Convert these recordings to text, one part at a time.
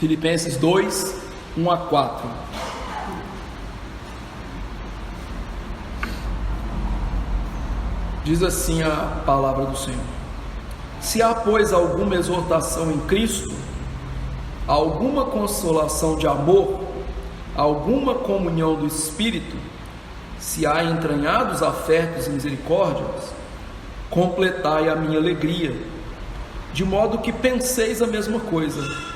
Filipenses 2, 1 a 4. Diz assim a palavra do Senhor: se há, pois, alguma exortação em Cristo, alguma consolação de amor, alguma comunhão do Espírito, se há entranhados afetos e misericórdias, completai a minha alegria, de modo que penseis a mesma coisa,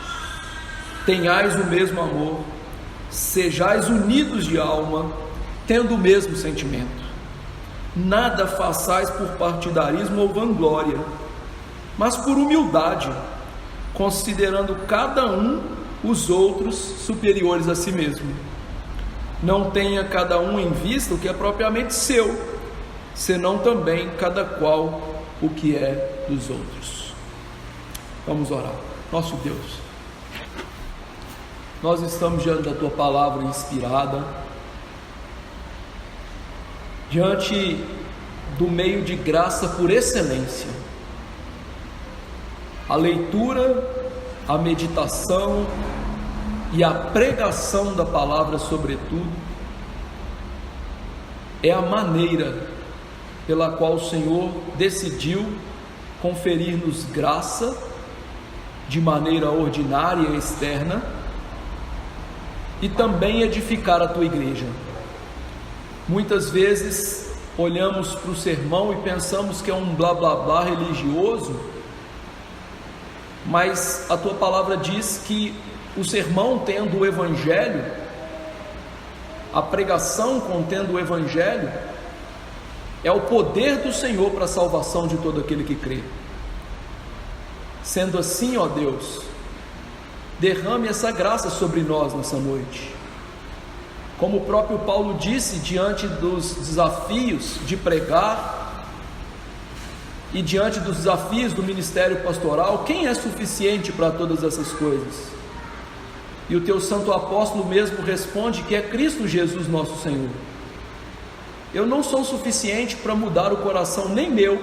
tenhais o mesmo amor, sejais unidos de alma, tendo o mesmo sentimento. Nada façais por partidarismo ou vanglória, mas por humildade, considerando cada um os outros superiores a si mesmo. Não tenha cada um em vista o que é propriamente seu, senão também cada qual o que é dos outros. Vamos orar. Nosso Deus, nós estamos diante da Tua palavra inspirada, diante do meio de graça por excelência. A leitura, a meditação e a pregação da palavra, sobretudo, é a maneira pela qual o Senhor decidiu conferir-nos graça de maneira ordinária e externa, e também edificar a Tua igreja. Muitas vezes olhamos para o sermão e pensamos que é um blá blá blá religioso, mas a Tua palavra diz que o sermão tendo o Evangelho, a pregação contendo o Evangelho, é o poder do Senhor para a salvação de todo aquele que crê. Sendo assim, ó Deus, derrame essa graça sobre nós nessa noite. Como o próprio Paulo disse, diante dos desafios de pregar e diante dos desafios do ministério pastoral, quem é suficiente para todas essas coisas? E o teu santo apóstolo mesmo responde que é Cristo Jesus nosso Senhor. Eu não sou suficiente para mudar o coração nem meu,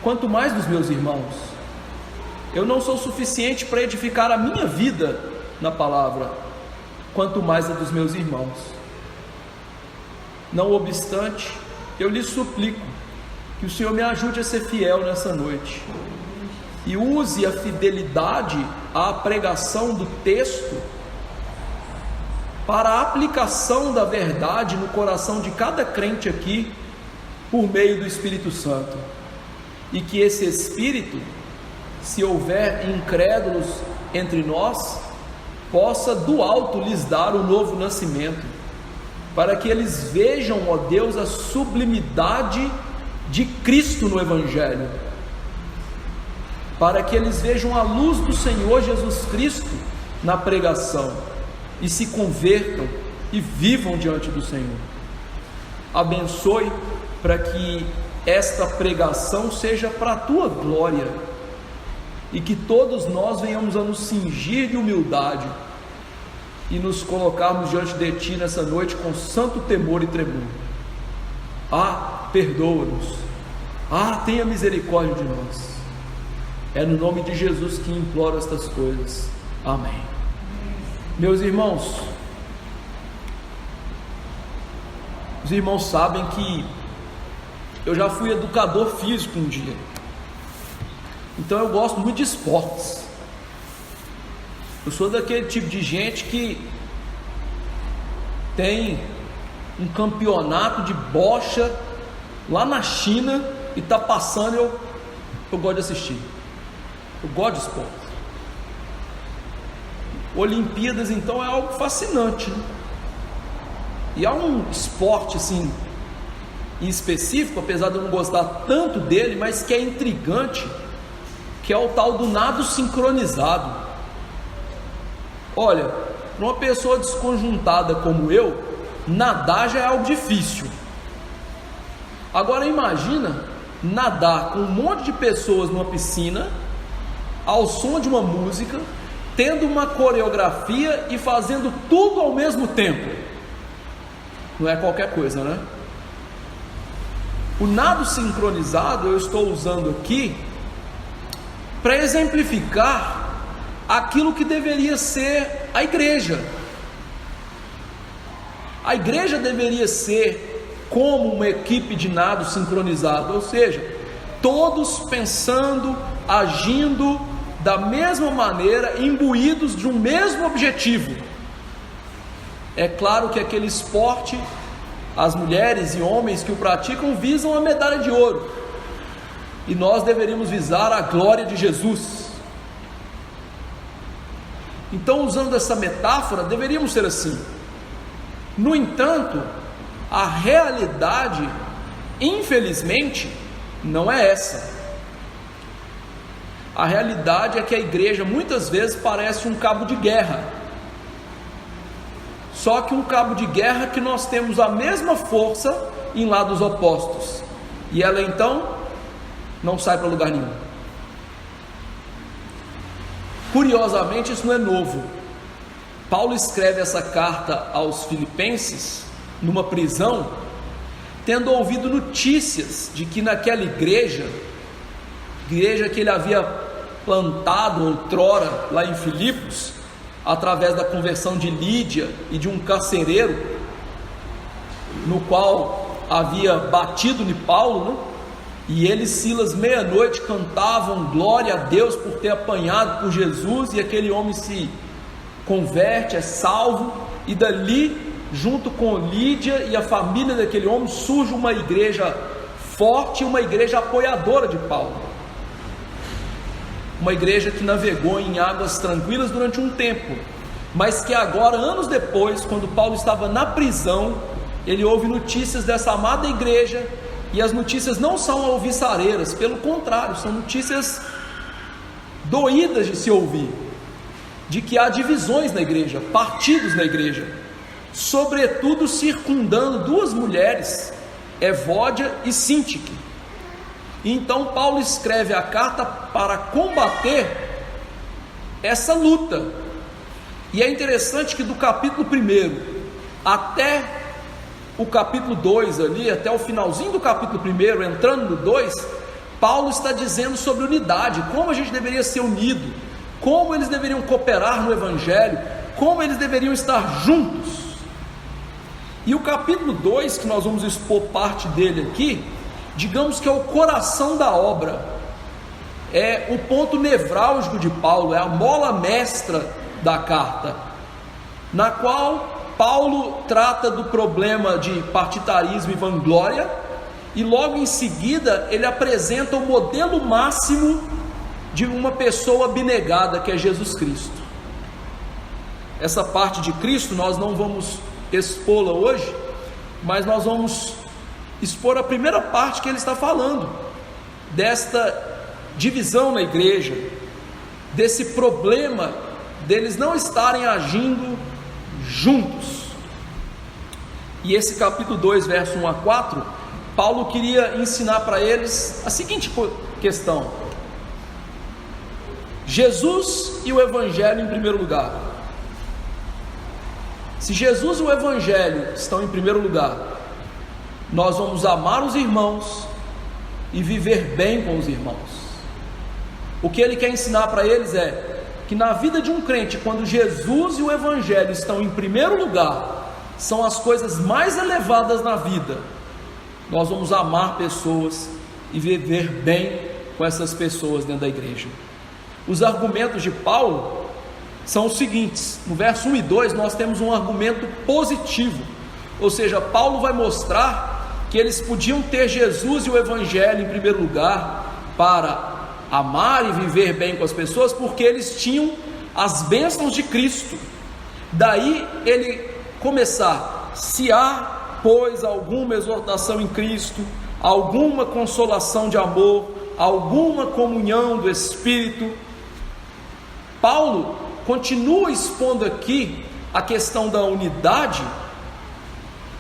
quanto mais dos meus irmãos. Eu não sou suficiente para edificar a minha vida na palavra, quanto mais a dos meus irmãos. Não obstante, eu lhe suplico que o Senhor me ajude a ser fiel nessa noite e use a fidelidade à pregação do texto para a aplicação da verdade no coração de cada crente aqui, por meio do Espírito Santo, e que esse Espírito, se houver incrédulos entre nós, possa do alto lhes dar o novo nascimento, para que eles vejam, ó Deus, a sublimidade de Cristo no Evangelho, para que eles vejam a luz do Senhor Jesus Cristo na pregação, e se convertam e vivam diante do Senhor. Abençoe para que esta pregação seja para a Tua glória, e que todos nós venhamos a nos cingir de humildade e nos colocarmos diante de Ti nessa noite com santo temor e tremor. Perdoa-nos. Tenha misericórdia de nós. É no nome de Jesus que imploro estas coisas. Amém. Meus irmãos, os irmãos sabem que eu já fui educador físico um dia, então eu gosto muito de esportes. Eu sou daquele tipo de gente que tem um campeonato de bocha lá na China e está passando, eu gosto de assistir. Eu gosto de esporte. Olimpíadas então é algo fascinante, né? E há um esporte assim em específico, apesar de eu não gostar tanto dele, mas que é intrigante, que é o tal do nado sincronizado. Olha, para uma pessoa desconjuntada como eu, nadar já é algo difícil. Agora imagina nadar com um monte de pessoas numa piscina, ao som de uma música, tendo uma coreografia e fazendo tudo ao mesmo tempo. Não é qualquer coisa, né? O nado sincronizado eu estou usando aqui para exemplificar aquilo que deveria ser a igreja. A igreja deveria ser como uma equipe de nado sincronizado, ou seja, todos pensando, agindo da mesma maneira, imbuídos de um mesmo objetivo. É claro que aquele esporte, as mulheres e homens que o praticam visam a medalha de ouro, e nós deveríamos visar a glória de Jesus. Então, usando essa metáfora, deveríamos ser assim. No entanto, a realidade, infelizmente, não é essa. A realidade é que a igreja muitas vezes parece um cabo de guerra. Só que um cabo de guerra que nós temos a mesma força em lados opostos. E ela então não sai para lugar nenhum. Curiosamente, isso não é novo. Paulo escreve essa carta aos Filipenses numa prisão, tendo ouvido notícias de que naquela igreja que ele havia plantado outrora lá em Filipos, através da conversão de Lídia e de um carcereiro, no qual havia batido em Paulo, né? E ele e Silas meia-noite cantavam glória a Deus por ter apanhado por Jesus, e aquele homem se converte, é salvo, e dali, junto com Lídia e a família daquele homem, surge uma igreja forte, uma igreja apoiadora de Paulo, uma igreja que navegou em águas tranquilas durante um tempo, mas que agora, anos depois, quando Paulo estava na prisão, ele ouve notícias dessa amada igreja, e as notícias não são alvissareiras, pelo contrário, são notícias doídas de se ouvir, de que há divisões na igreja, partidos na igreja, sobretudo circundando duas mulheres, Evódia e Síntique. E então Paulo escreve a carta para combater essa luta. E é interessante que do capítulo 1 até o capítulo 2 ali, até o finalzinho do capítulo 1, entrando no 2, Paulo está dizendo sobre unidade, como a gente deveria ser unido, como eles deveriam cooperar no evangelho, como eles deveriam estar juntos. E o capítulo 2, que nós vamos expor parte dele aqui, digamos que é o coração da obra, é o ponto nevrálgico de Paulo, é a mola mestra da carta, na qual Paulo trata do problema de partitarismo e vanglória, e logo em seguida ele apresenta o modelo máximo de uma pessoa abnegada, que é Jesus Cristo. Essa parte de Cristo nós não vamos expô-la hoje, mas nós vamos expor a primeira parte que ele está falando, desta divisão na igreja, desse problema deles não estarem agindo juntos. E esse capítulo 2, verso 1 a 4, Paulo queria ensinar para eles a seguinte questão: Jesus e o Evangelho em primeiro lugar. Se Jesus e o Evangelho estão em primeiro lugar, nós vamos amar os irmãos e viver bem com os irmãos. O que ele quer ensinar para eles é que na vida de um crente, quando Jesus e o Evangelho estão em primeiro lugar, são as coisas mais elevadas na vida. Nós vamos amar pessoas e viver bem com essas pessoas dentro da igreja. Os argumentos de Paulo são os seguintes: no verso 1 e 2 nós temos um argumento positivo, ou seja, Paulo vai mostrar que eles podiam ter Jesus e o Evangelho em primeiro lugar para amar e viver bem com as pessoas, porque eles tinham as bênçãos de Cristo. Daí ele começar: se há, pois, alguma exortação em Cristo, alguma consolação de amor, alguma comunhão do Espírito. Paulo continua expondo aqui a questão da unidade,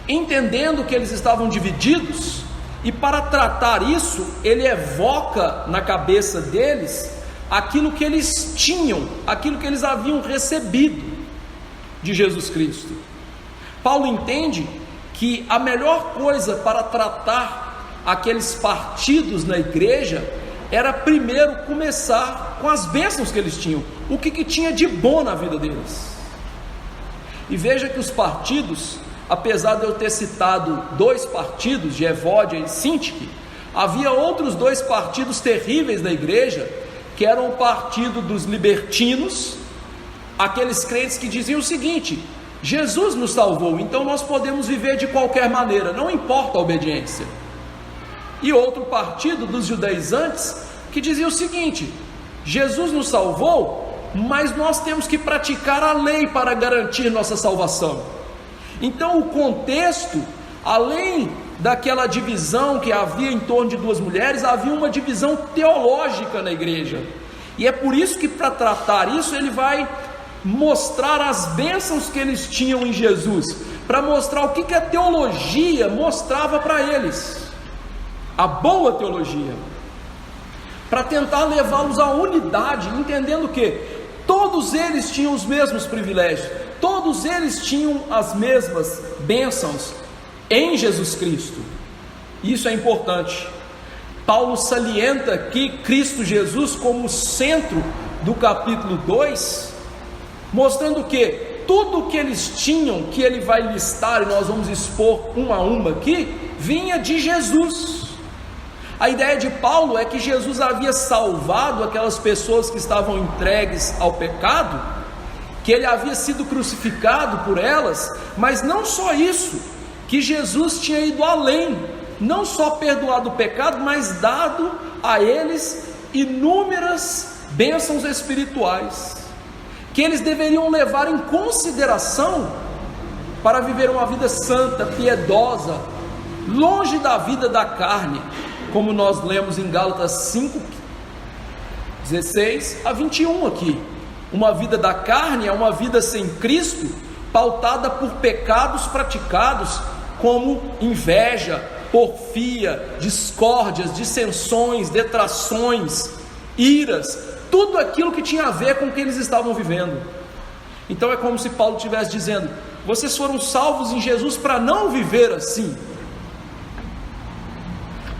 entendendo que eles estavam divididos, e para tratar isso, ele evoca na cabeça deles aquilo que eles tinham, aquilo que eles haviam recebido de Jesus Cristo. Paulo entende que a melhor coisa para tratar aqueles partidos na igreja era primeiro começar com as bênçãos que eles tinham, o que tinha de bom na vida deles. E veja que os partidos, apesar de eu ter citado 2 partidos, de Evódia e Sintique, havia outros 2 partidos terríveis da igreja, que eram o partido dos libertinos, aqueles crentes que diziam o seguinte: Jesus nos salvou, então nós podemos viver de qualquer maneira, não importa a obediência. E outro partido dos judaizantes, que dizia o seguinte: Jesus nos salvou, mas nós temos que praticar a lei para garantir nossa salvação. Então o contexto, além daquela divisão que havia em torno de 2 mulheres, havia uma divisão teológica na igreja, e é por isso que, para tratar isso, ele vai mostrar as bênçãos que eles tinham em Jesus, para mostrar o que a teologia mostrava para eles, a boa teologia, para tentar levá-los à unidade, entendendo que todos eles tinham os mesmos privilégios, todos eles tinham as mesmas bênçãos em Jesus Cristo. Isso é importante. Paulo salienta aqui Cristo Jesus como centro do capítulo 2, mostrando que tudo que eles tinham, que ele vai listar, e nós vamos expor uma a uma aqui, vinha de Jesus. A ideia de Paulo é que Jesus havia salvado aquelas pessoas que estavam entregues ao pecado, que ele havia sido crucificado por elas, mas não só isso, que Jesus tinha ido além, não só perdoado o pecado, mas dado a eles inúmeras bênçãos espirituais, que eles deveriam levar em consideração para viver uma vida santa, piedosa, longe da vida da carne, como nós lemos em Gálatas 5, 16 a 21 aqui. Uma vida da carne é uma vida sem Cristo, pautada por pecados praticados como inveja, porfia, discórdias, dissensões, detrações, iras, tudo aquilo que tinha a ver com o que eles estavam vivendo. Então é como se Paulo estivesse dizendo: vocês foram salvos em Jesus para não viver assim.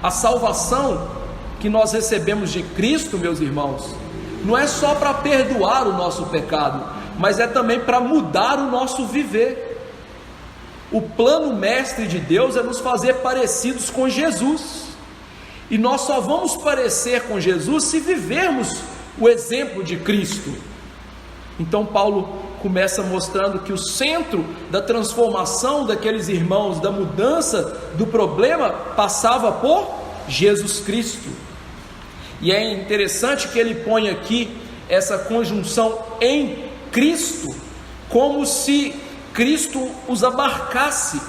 A salvação que nós recebemos de Cristo, meus irmãos, não é só para perdoar o nosso pecado, mas é também para mudar o nosso viver. O plano mestre de Deus é nos fazer parecidos com Jesus, e nós só vamos parecer com Jesus se vivermos o exemplo de Cristo. Então Paulo começa mostrando que o centro da transformação daqueles irmãos, da mudança do problema, passava por Jesus Cristo. E é interessante que ele põe aqui essa conjunção em Cristo, como se Cristo os abarcasse,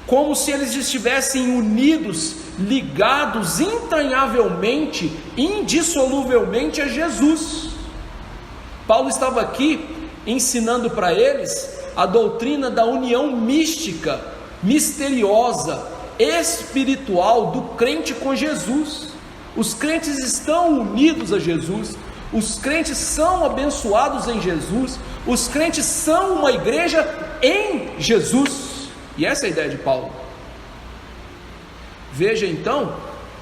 como se eles estivessem unidos, ligados entranhavelmente, indissoluvelmente a Jesus. Paulo estava aqui ensinando para eles a doutrina da união mística, misteriosa, espiritual do crente com Jesus. Os crentes estão unidos a Jesus, os crentes são abençoados em Jesus, os crentes são uma igreja em Jesus, e essa é a ideia de Paulo. Veja então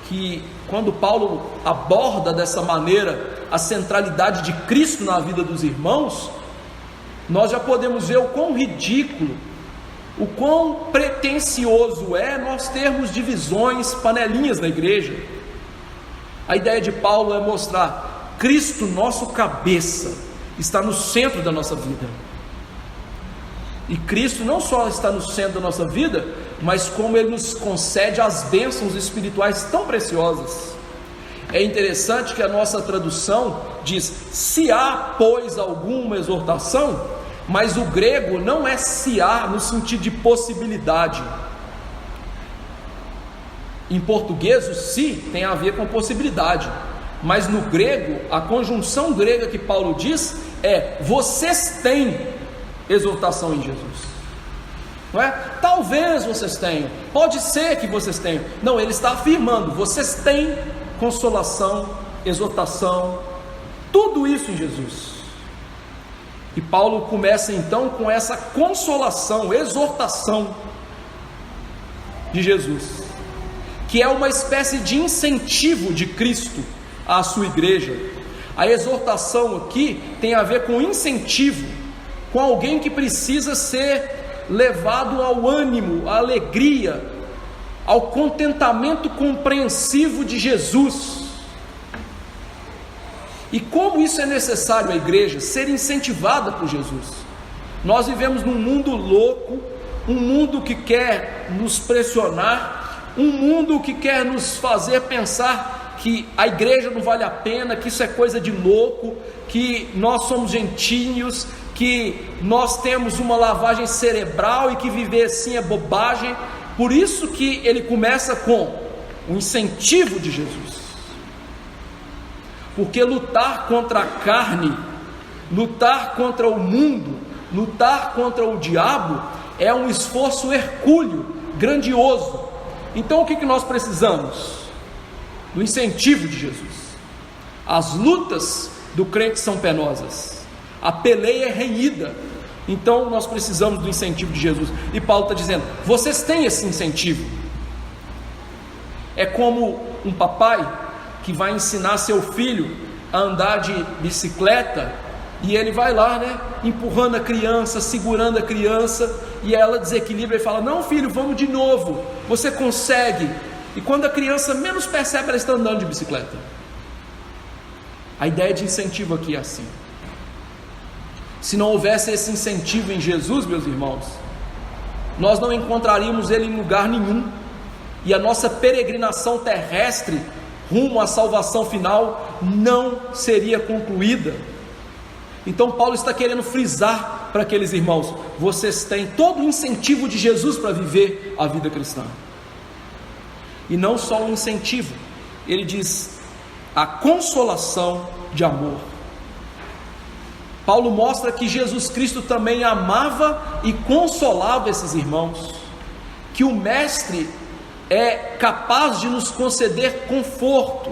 que quando Paulo aborda dessa maneira a centralidade de Cristo na vida dos irmãos, nós já podemos ver o quão ridículo, o quão pretensioso é nós termos divisões, panelinhas na igreja. A ideia de Paulo é mostrar: Cristo, nosso cabeça, está no centro da nossa vida. E Cristo não só está no centro da nossa vida, mas como Ele nos concede as bênçãos espirituais tão preciosas. É interessante que a nossa tradução diz: se há, pois, alguma exortação, mas o grego não é se há no sentido de possibilidade. Em português o se tem a ver com possibilidade, mas no grego, a conjunção grega que Paulo diz é: vocês têm exortação em Jesus. Não é? Talvez vocês tenham, pode ser que vocês tenham. Não, ele está afirmando: vocês têm consolação, exortação, tudo isso em Jesus. E Paulo começa então com essa consolação, exortação de Jesus, que é uma espécie de incentivo de Cristo à sua igreja. A exortação aqui tem a ver com incentivo, com alguém que precisa ser levado ao ânimo, à alegria, ao contentamento compreensivo de Jesus. E como isso é necessário à igreja ser incentivada por Jesus? Nós vivemos num mundo louco, um mundo que quer nos pressionar, um mundo que quer nos fazer pensar que a igreja não vale a pena, que isso é coisa de louco, que nós somos gentios, que nós temos uma lavagem cerebral e que viver assim é bobagem. Por isso que ele começa com o incentivo de Jesus. Porque lutar contra a carne, lutar contra o mundo, lutar contra o diabo é um esforço hercúleo, grandioso. Então o que nós precisamos? Do incentivo de Jesus. As lutas do crente são penosas, a peleia é renhida, então nós precisamos do incentivo de Jesus. E Paulo está dizendo, vocês têm esse incentivo. É como um papai que vai ensinar seu filho a andar de bicicleta, e ele vai lá, empurrando a criança, segurando a criança, e ela desequilibra e fala, não filho, vamos de novo, você consegue. E quando a criança menos percebe, ela está andando de bicicleta. A ideia de incentivo aqui é assim. Se não houvesse esse incentivo em Jesus, meus irmãos, nós não encontraríamos ele em lugar nenhum, e a nossa peregrinação terrestre rumo à salvação final não seria concluída. Então Paulo está querendo frisar para aqueles irmãos, vocês têm todo o incentivo de Jesus para viver a vida cristã. E não só o incentivo, ele diz a consolação de amor. Paulo mostra que Jesus Cristo também amava e consolava esses irmãos, que o Mestre é capaz de nos conceder conforto.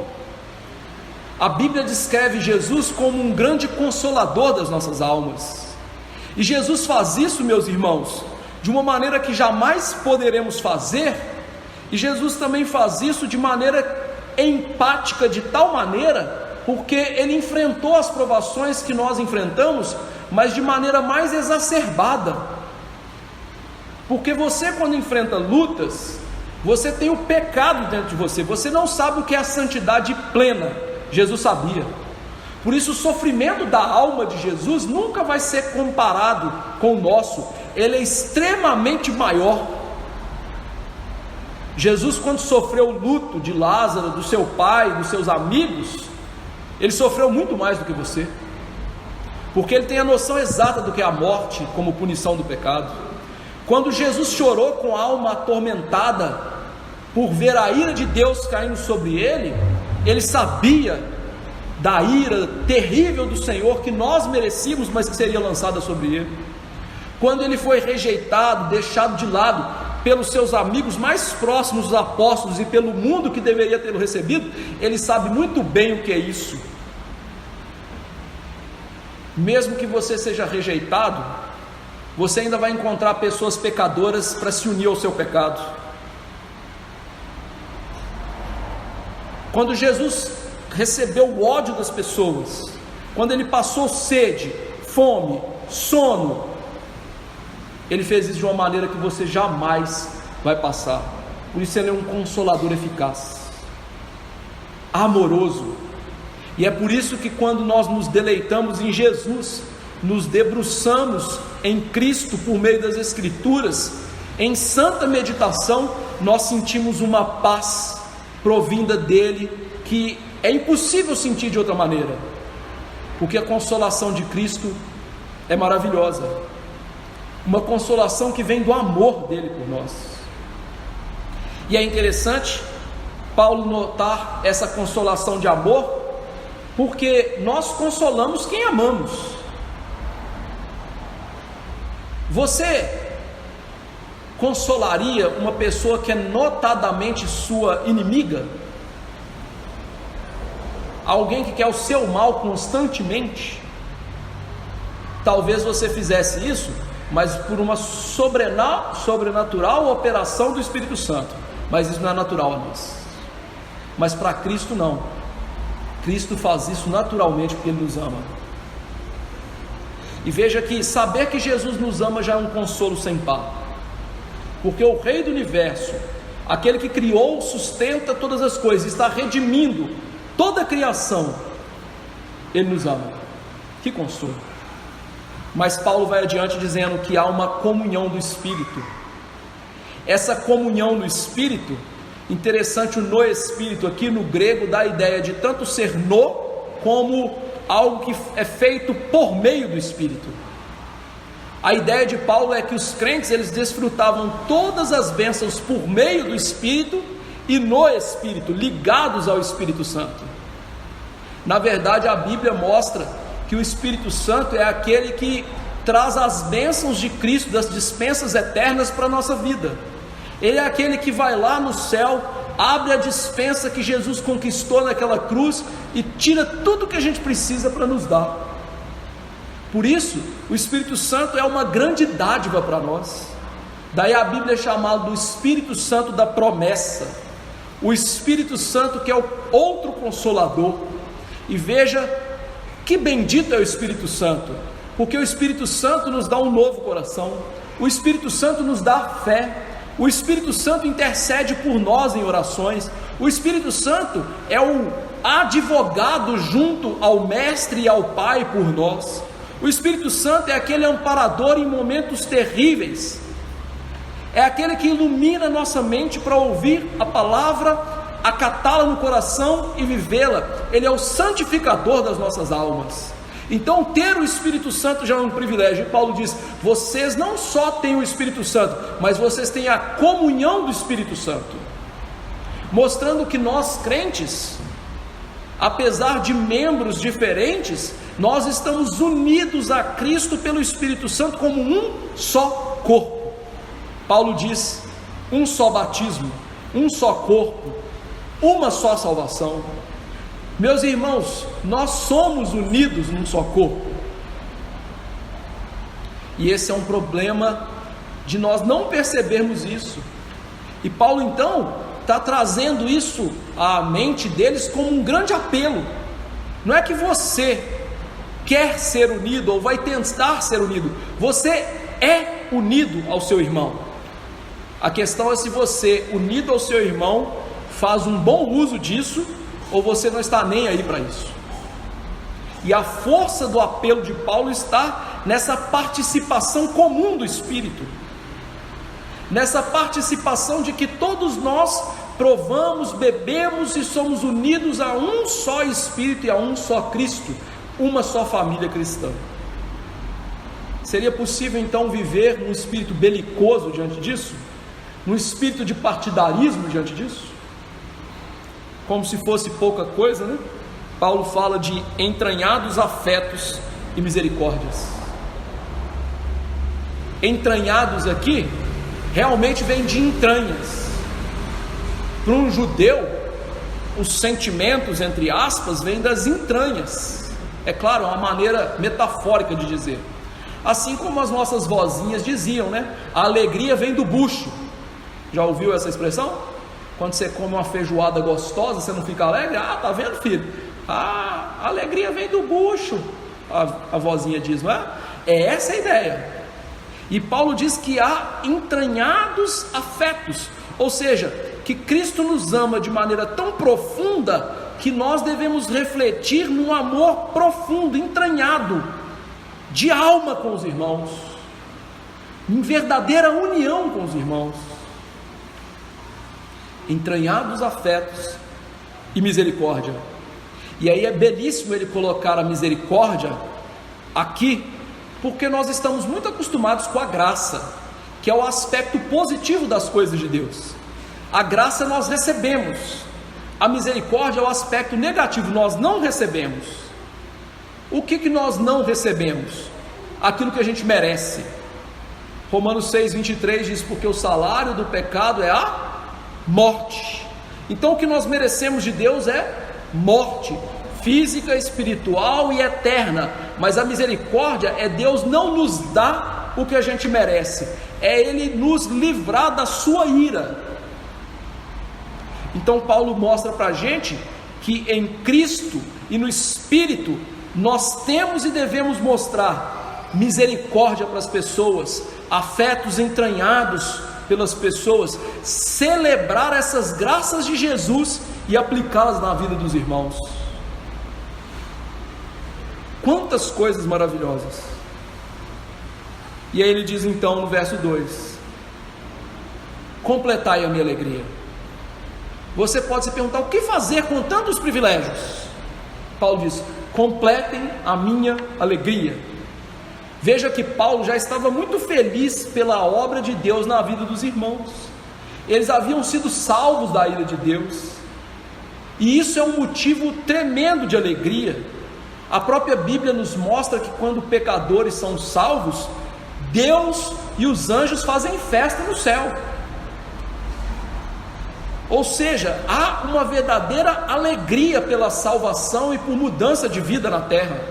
A Bíblia descreve Jesus como um grande consolador das nossas almas, e Jesus faz isso, meus irmãos, de uma maneira que jamais poderemos fazer. E Jesus também faz isso de maneira empática, de tal maneira, porque ele enfrentou as provações que nós enfrentamos, mas de maneira mais exacerbada. Porque você, quando enfrenta lutas, você tem o pecado dentro de você, você não sabe o que é a santidade plena. Jesus sabia. Por isso o sofrimento da alma de Jesus nunca vai ser comparado com o nosso, ele é extremamente maior. Jesus, quando sofreu o luto de Lázaro, do seu pai, dos seus amigos, ele sofreu muito mais do que você, porque ele tem a noção exata do que é a morte como punição do pecado. Quando Jesus chorou com a alma atormentada por ver a ira de Deus caindo sobre ele, ele sabia da ira terrível do Senhor que nós merecíamos, mas que seria lançada sobre ele. Quando ele foi rejeitado, deixado de lado pelos seus amigos mais próximos, os apóstolos, e pelo mundo que deveria tê-lo recebido, ele sabe muito bem o que é isso. Mesmo que você seja rejeitado, você ainda vai encontrar pessoas pecadoras para se unir ao seu pecado. Quando Jesus recebeu o ódio das pessoas, quando ele passou sede, fome, sono, ele fez isso de uma maneira que você jamais vai passar. Por isso ele é um consolador eficaz, amoroso. E é por isso que quando nós nos deleitamos em Jesus, nos debruçamos em Cristo por meio das Escrituras, em santa meditação, nós sentimos uma paz provinda dele, que é impossível sentir de outra maneira, porque a consolação de Cristo é maravilhosa, uma consolação que vem do amor dele por nós. E é interessante Paulo notar essa consolação de amor, porque nós consolamos quem amamos. Você consolaria uma pessoa que é notadamente sua inimiga? Alguém que quer o seu mal constantemente? Talvez você fizesse isso, mas por uma sobrenatural operação do Espírito Santo. Mas isso não é natural a nós. Mas para Cristo não. Cristo faz isso naturalmente porque Ele nos ama. E veja que saber que Jesus nos ama já é um consolo sem par, porque o Rei do Universo, aquele que criou, sustenta todas as coisas, está redimindo toda a criação, Ele nos ama. Que consolo! Mas Paulo vai adiante dizendo que há uma comunhão do Espírito. Essa comunhão do Espírito, interessante, o no Espírito aqui no grego dá a ideia de tanto ser no, como algo que é feito por meio do Espírito. A ideia de Paulo é que os crentes, eles desfrutavam todas as bênçãos por meio do Espírito e no Espírito, ligados ao Espírito Santo. Na verdade, a Bíblia mostra que o Espírito Santo é aquele que traz as bênçãos de Cristo, das dispensas eternas para a nossa vida. Ele é aquele que vai lá no céu, abre a dispensa que Jesus conquistou naquela cruz e tira tudo que a gente precisa para nos dar. Por isso, o Espírito Santo é uma grande dádiva para nós. Daí a Bíblia é chamada do Espírito Santo da promessa, o Espírito Santo que é o outro consolador. E veja que bendito é o Espírito Santo, porque o Espírito Santo nos dá um novo coração, o Espírito Santo nos dá fé, o Espírito Santo intercede por nós em orações, o Espírito Santo é o advogado junto ao Mestre e ao Pai por nós. O Espírito Santo é aquele amparador em momentos terríveis, é aquele que ilumina nossa mente para ouvir a palavra, acatá-la no coração e vivê-la. Ele é o santificador das nossas almas. Então ter o Espírito Santo já é um privilégio. E Paulo diz, vocês não só têm o Espírito Santo, mas vocês têm a comunhão do Espírito Santo, mostrando que nós crentes, apesar de membros diferentes, nós estamos unidos a Cristo pelo Espírito Santo como um só corpo. Paulo diz, um só batismo, um só corpo, uma só salvação. Meus irmãos, nós somos unidos num só corpo, e esse é um problema de nós não percebermos isso. E Paulo então está trazendo isso à mente deles como um grande apelo. Não é que você quer ser unido ou vai tentar ser unido, você é unido ao seu irmão. A questão é se você, unido ao seu irmão, faz um bom uso disso, ou você não está nem aí para isso. E a força do apelo de Paulo está nessa participação comum do Espírito, nessa participação de que todos nós provamos, bebemos e somos unidos a um só Espírito e a um só Cristo, uma só família cristã. Seria possível então viver num espírito belicoso diante disso? Num espírito de partidarismo diante disso? Como se fosse pouca coisa, né? Paulo fala de entranhados afetos e misericórdias. Entranhados aqui realmente vem de entranhas. Para um judeu, os sentimentos, entre aspas, vêm das entranhas. É claro, é uma maneira metafórica de dizer. Assim como as nossas vozinhas diziam, né? A alegria vem do bucho. Já ouviu essa expressão? Quando você come uma feijoada gostosa, você não fica alegre? Ah, tá vendo, filho? Ah, a alegria vem do bucho, a vozinha diz, não é? É essa a ideia. E Paulo diz que há entranhados afetos, ou seja, que Cristo nos ama de maneira tão profunda que nós devemos refletir num amor profundo, entranhado, de alma com os irmãos, em verdadeira união com os irmãos. Entranhados afetos e misericórdia. E aí é belíssimo ele colocar a misericórdia aqui, porque nós estamos muito acostumados com a graça, que é o aspecto positivo das coisas de Deus. A graça nós recebemos, a misericórdia é o aspecto negativo, nós não recebemos. O que nós não recebemos? Aquilo que a gente merece. Romanos 6:23 diz, porque o salário do pecado é a morte. Então o que nós merecemos de Deus é morte física, espiritual e eterna. Mas a misericórdia é Deus não nos dar o que a gente merece, é Ele nos livrar da sua ira. Então Paulo mostra para a gente que em Cristo e no espírito, nós temos e devemos mostrar misericórdia para as pessoas, afetos entranhados pelas pessoas, celebrar essas graças de Jesus e aplicá-las na vida dos irmãos. Quantas coisas maravilhosas! E aí ele diz então no verso 2: completai a minha alegria. Você pode se perguntar: o que fazer com tantos privilégios? Paulo diz: completem a minha alegria. Veja que Paulo já estava muito feliz pela obra de Deus na vida dos irmãos. Eles haviam sido salvos da ira de Deus, e isso é um motivo tremendo de alegria. A própria Bíblia nos mostra que quando pecadores são salvos, Deus e os anjos fazem festa no céu. Ou seja, há uma verdadeira alegria pela salvação e por mudança de vida na terra,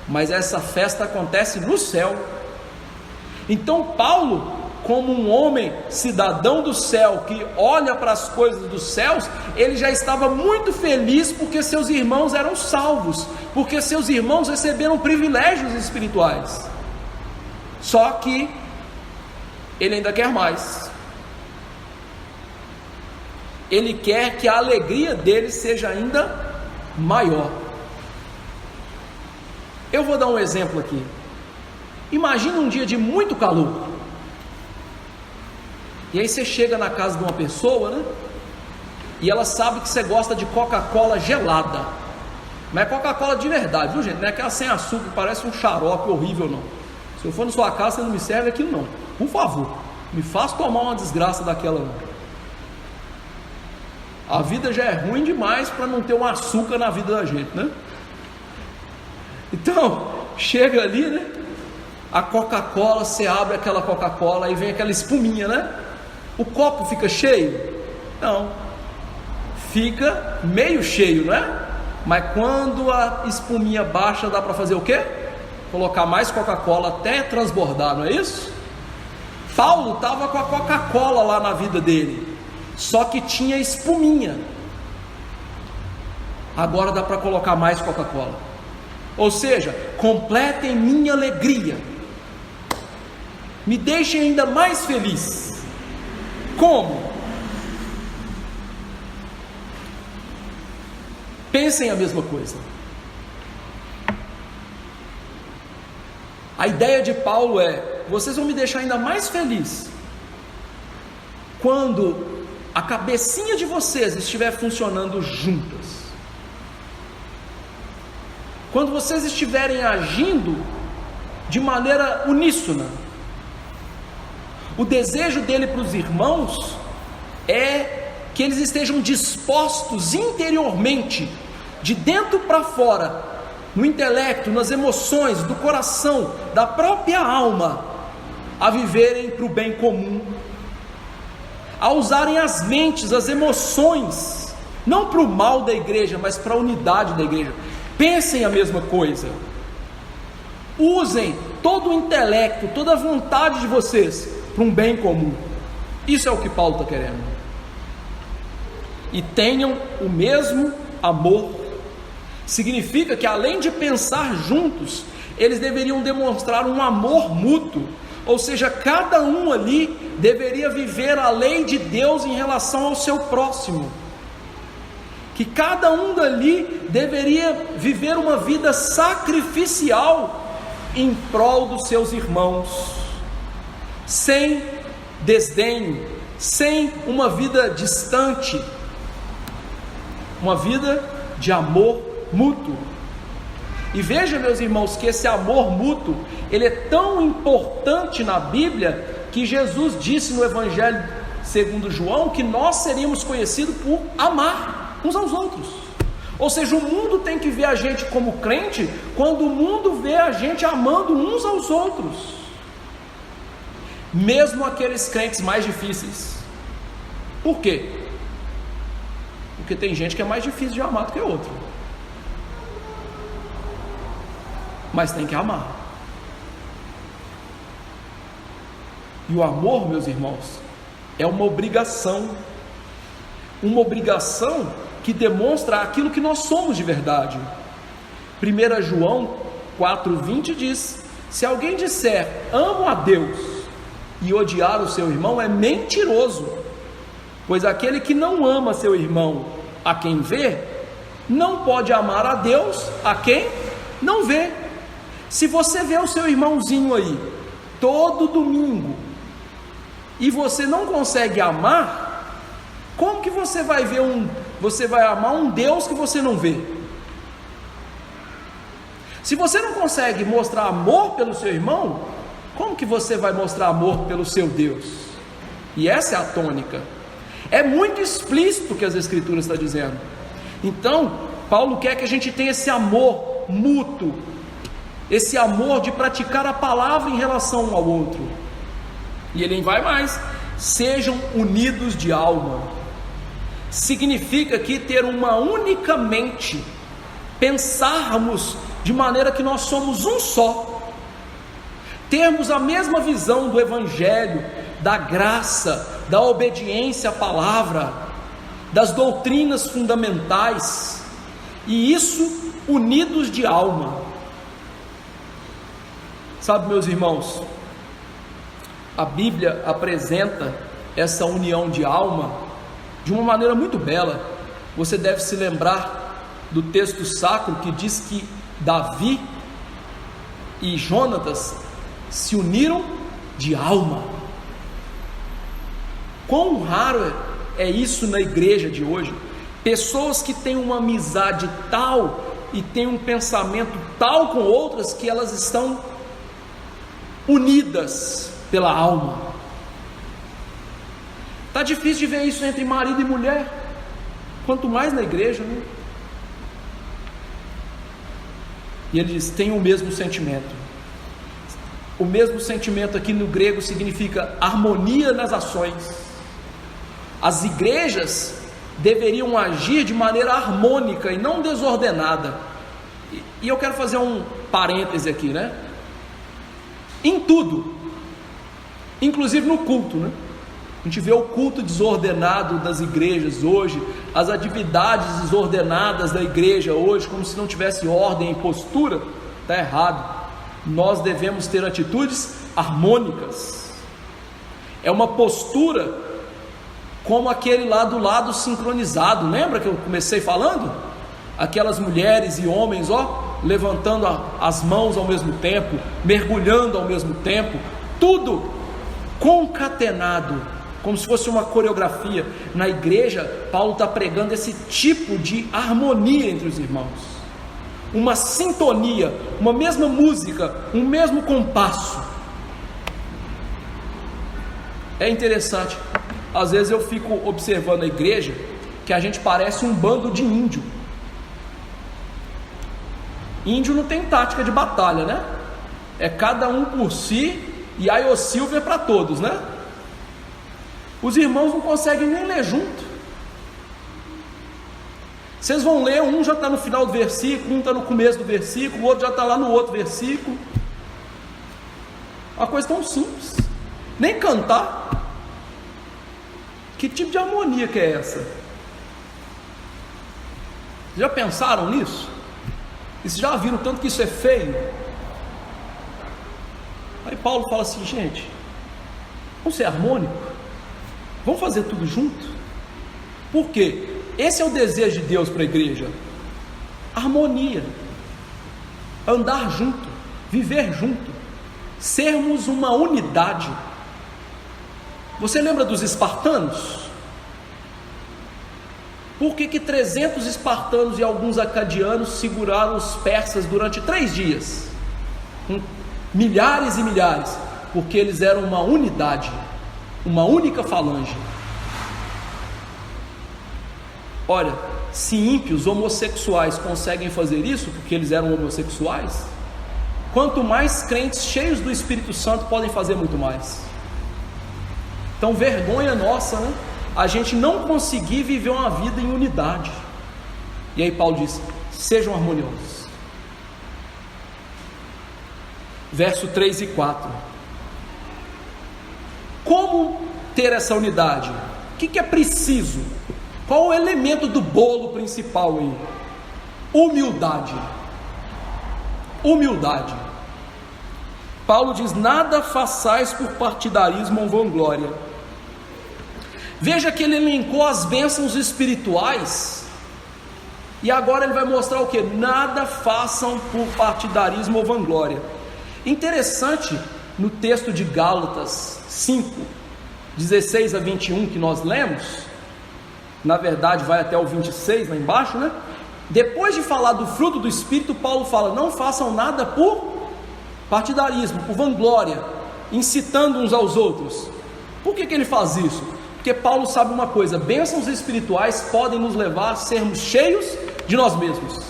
mas essa festa acontece no céu. Então Paulo, como um homem cidadão do céu, que olha para as coisas dos céus, ele já estava muito feliz porque seus irmãos eram salvos, porque seus irmãos receberam privilégios espirituais. Só que ele ainda quer mais. Ele quer que a alegria dele seja ainda maior. Eu vou dar um exemplo aqui. Imagina um dia de muito calor, e aí você chega na casa de uma pessoa, né? E ela sabe que você gosta de Coca-Cola gelada, mas é Coca-Cola de verdade, viu gente? Não é aquela sem açúcar, parece um xarope horrível não. Se eu for na sua casa, você não me serve aquilo não. Por favor, me faça tomar uma desgraça daquela não. A vida já é ruim demais para não ter um açúcar na vida da gente, né? Então, chega ali, né? A Coca-Cola, você abre aquela Coca-Cola e vem aquela espuminha, né? O copo fica cheio? Não, fica meio cheio, não é? Mas quando a espuminha baixa, dá para fazer o quê? Colocar mais Coca-Cola até transbordar, não é isso? Paulo estava com a Coca-Cola lá na vida dele, só que tinha espuminha. Agora dá para colocar mais Coca-Cola. Ou seja, completem minha alegria, me deixem ainda mais feliz. Como? Pensem a mesma coisa. A ideia de Paulo é: vocês vão me deixar ainda mais feliz quando a cabecinha de vocês estiver funcionando juntas, quando vocês estiverem agindo de maneira uníssona. O desejo dele para os irmãos é que eles estejam dispostos interiormente, de dentro para fora, no intelecto, nas emoções, do coração, da própria alma, a viverem para o bem comum, a usarem as mentes, as emoções, não para o mal da igreja, mas para a unidade da igreja. Pensem a mesma coisa. Usem todo o intelecto, toda a vontade de vocês para um bem comum. Isso é o que Paulo está querendo. E tenham o mesmo amor. Significa que além de pensar juntos, eles deveriam demonstrar um amor mútuo. Ou seja, cada um ali deveria viver a lei de Deus em relação ao seu próximo. Que cada um dali deveria viver uma vida sacrificial em prol dos seus irmãos, sem desdém, sem uma vida distante, uma vida de amor mútuo. E veja, meus irmãos, que esse amor mútuo, ele é tão importante na Bíblia, que Jesus disse no Evangelho segundo João, que nós seríamos conhecidos por amar uns aos outros. Ou seja, o mundo tem que ver a gente como crente, quando o mundo vê a gente amando uns aos outros, mesmo aqueles crentes mais difíceis. Por quê? Porque tem gente que é mais difícil de amar do que outro, mas tem que amar. E o amor, meus irmãos, é uma obrigação que demonstra aquilo que nós somos de verdade. 1 João 4,20 diz: se alguém disser amo a Deus e odiar o seu irmão, é mentiroso, pois aquele que não ama seu irmão a quem vê, não pode amar a Deus a quem não vê. Se você vê o seu irmãozinho aí todo domingo e você não consegue amar, como que você vai amar um Deus que você não vê? Se você não consegue mostrar amor pelo seu irmão, como que você vai mostrar amor pelo seu Deus? E essa é a tônica. É muito explícito o que as Escrituras estão dizendo. Então, Paulo quer que a gente tenha esse amor mútuo, esse amor de praticar a palavra em relação um ao outro. E ele vai mais: sejam unidos de alma. Significa aqui ter uma única mente, pensarmos de maneira que nós somos um só, termos a mesma visão do Evangelho, da graça, da obediência à palavra, das doutrinas fundamentais, e isso unidos de alma. Sabe, meus irmãos, a Bíblia apresenta essa união de alma de uma maneira muito bela. Você deve se lembrar do texto sacro que diz que Davi e Jonatas se uniram de alma. Quão raro é isso na igreja de hoje? Pessoas que têm uma amizade tal e têm um pensamento tal com outras que elas estão unidas pela alma. Está difícil de ver isso entre marido e mulher, quanto mais na igreja, né? E ele diz: tem o mesmo sentimento. O mesmo sentimento aqui no grego significa harmonia nas ações. As igrejas deveriam agir de maneira harmônica e não desordenada. E eu quero fazer um parêntese aqui, né? Em tudo, inclusive no culto, né? A gente vê o culto desordenado das igrejas hoje, as atividades desordenadas da igreja hoje, como se não tivesse ordem e postura. Está errado. Nós devemos ter atitudes harmônicas. É uma postura como aquele lá do lado sincronizado. Lembra que eu comecei falando? Aquelas mulheres e homens, levantando as mãos ao mesmo tempo, mergulhando ao mesmo tempo, tudo concatenado, como se fosse uma coreografia. Na igreja, Paulo está pregando esse tipo de harmonia entre os irmãos, uma sintonia, uma mesma música, um mesmo compasso. É interessante, às vezes eu fico observando a igreja, que a gente parece um bando de índio. Índio não tem tática de batalha, né? É cada um por si e a Silva é para todos, né? Os irmãos não conseguem nem ler junto. Vocês vão ler, um já está no final do versículo, um está no começo do versículo, o outro já está lá no outro versículo. Uma coisa tão simples. Nem cantar. Que tipo de harmonia que é essa? Já pensaram nisso? E vocês já viram tanto que isso é feio? Aí Paulo fala assim: gente, vamos ser harmônicos, vamos fazer tudo junto. Por quê? Esse é o desejo de Deus para a igreja: harmonia, andar junto, viver junto, sermos uma unidade. Você lembra dos espartanos? Por que 300 espartanos e alguns acadianos seguraram os persas durante 3 dias? Milhares e milhares. Porque eles eram uma unidade, uma única falange. Olha, se ímpios, homossexuais conseguem fazer isso porque eles eram homossexuais, quanto mais crentes cheios do Espírito Santo podem fazer muito mais. Então, vergonha nossa, né? A gente não conseguir viver uma vida em unidade. E aí Paulo diz: sejam harmoniosos. Verso 3 e 4. Como ter essa unidade? O que é preciso? Qual o elemento do bolo principal aí? Humildade. humildade. Paulo diz: nada façais por partidarismo ou vanglória. Veja que ele elencou as bênçãos espirituais, e agora ele vai mostrar o que? Nada façam por partidarismo ou vanglória. Interessante, no texto de Gálatas 5, 16 a 21 que nós lemos, na verdade vai até o 26 lá embaixo, né? Depois de falar do fruto do Espírito, Paulo fala: não façam nada por partidarismo, por vanglória, incitando uns aos outros. Por que ele faz isso? Porque Paulo sabe uma coisa: bênçãos espirituais podem nos levar a sermos cheios de nós mesmos.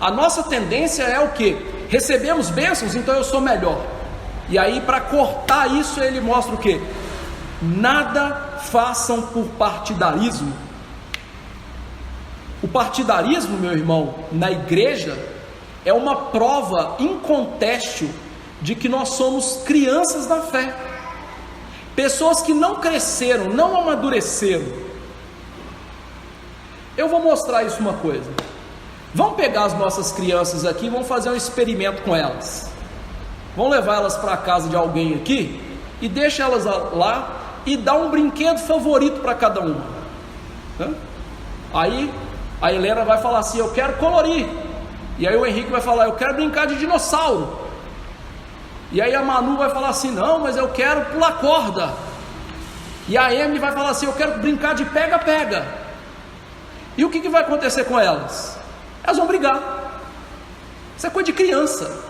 A nossa tendência é o que? Recebemos bênçãos, então eu sou melhor. E aí, para cortar isso, ele mostra o que? Nada façam por partidarismo. O partidarismo, meu irmão, na igreja, é uma prova incontestável de que nós somos crianças da fé, pessoas que não cresceram, não amadureceram. Eu vou mostrar isso uma coisa. Vamos pegar as nossas crianças aqui e vamos fazer um experimento com elas. Vamos levar elas para a casa de alguém aqui e deixa elas lá e dá um brinquedo favorito para cada uma. Aí a Helena vai falar assim: eu quero colorir. E aí o Henrique vai falar: eu quero brincar de dinossauro. E aí a Manu vai falar assim: não, mas eu quero pular corda. E a Emily vai falar assim: eu quero brincar de pega-pega. E o que vai acontecer com elas? Elas vão brigar. Isso é coisa de criança.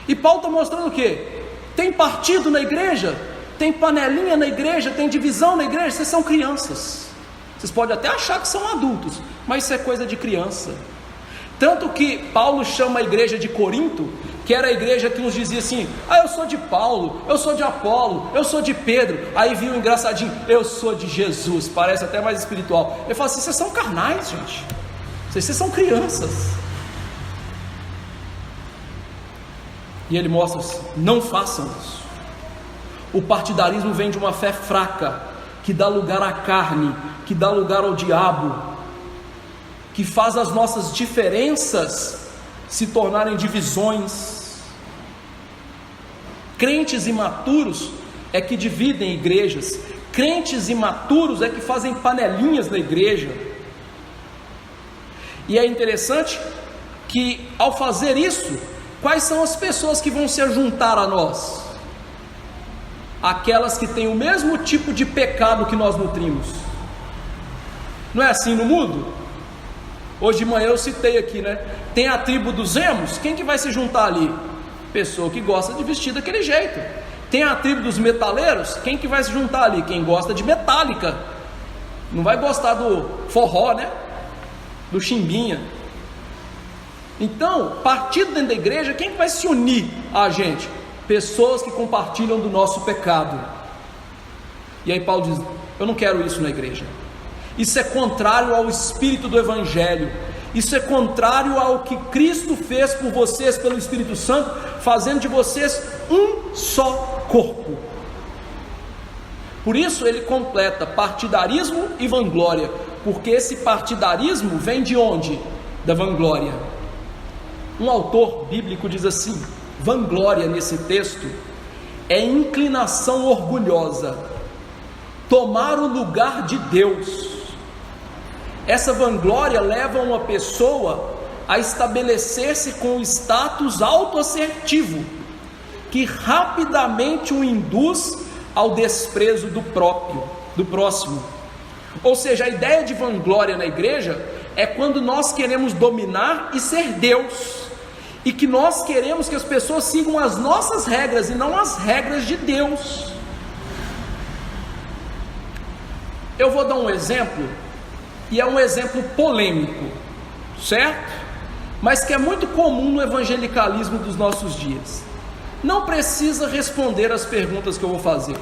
E Paulo está mostrando o quê? Tem partido na igreja, tem panelinha na igreja, tem divisão na igreja. Vocês são crianças. Vocês podem até achar que são adultos, mas isso é coisa de criança. Tanto que Paulo chama a igreja de Corinto, que era a igreja que nos dizia assim: eu sou de Paulo, eu sou de Apolo, eu sou de Pedro. Aí viu o engraçadinho: eu sou de Jesus. Parece até mais espiritual. Ele fala assim: vocês são carnais, gente. Vocês são crianças. E ele mostra assim: não façam isso. O partidarismo vem de uma fé fraca, que dá lugar à carne, que dá lugar ao diabo, que faz as nossas diferenças se tornarem divisões. Crentes imaturos é que dividem igrejas, crentes imaturos é que fazem panelinhas na igreja. E é interessante que, ao fazer isso, quais são as pessoas que vão se juntar a nós? Aquelas que têm o mesmo tipo de pecado que nós nutrimos. Não é assim no mundo? Hoje de manhã eu citei aqui, né? Tem a tribo dos emos. Quem que vai se juntar ali? Pessoa que gosta de vestir daquele jeito. Tem a tribo dos metaleiros. Quem que vai se juntar ali? Quem gosta de metálica. Não vai gostar do forró, né? Do chimbinha. Então, partido dentro da igreja, quem vai se unir a gente? Pessoas que compartilham do nosso pecado. E aí Paulo diz: eu não quero isso na igreja. Isso é contrário ao espírito do evangelho. Isso é contrário ao que Cristo fez por vocês pelo Espírito Santo, fazendo de vocês um só corpo. Por isso ele completa partidarismo e vanglória, porque esse partidarismo vem de onde? Da vanglória. Um autor bíblico diz assim: vanglória nesse texto é inclinação orgulhosa, tomar o lugar de Deus. Essa vanglória leva uma pessoa a estabelecer-se com um status autoassertivo, que rapidamente o induz ao desprezo do próximo. Ou seja, a ideia de vanglória na igreja é quando nós queremos dominar e ser Deus, e que nós queremos que as pessoas sigam as nossas regras e não as regras de Deus. Eu vou dar um exemplo, e é um exemplo polêmico, certo? Mas que é muito comum no evangelicalismo dos nossos dias. Não precisa responder as perguntas que eu vou fazer.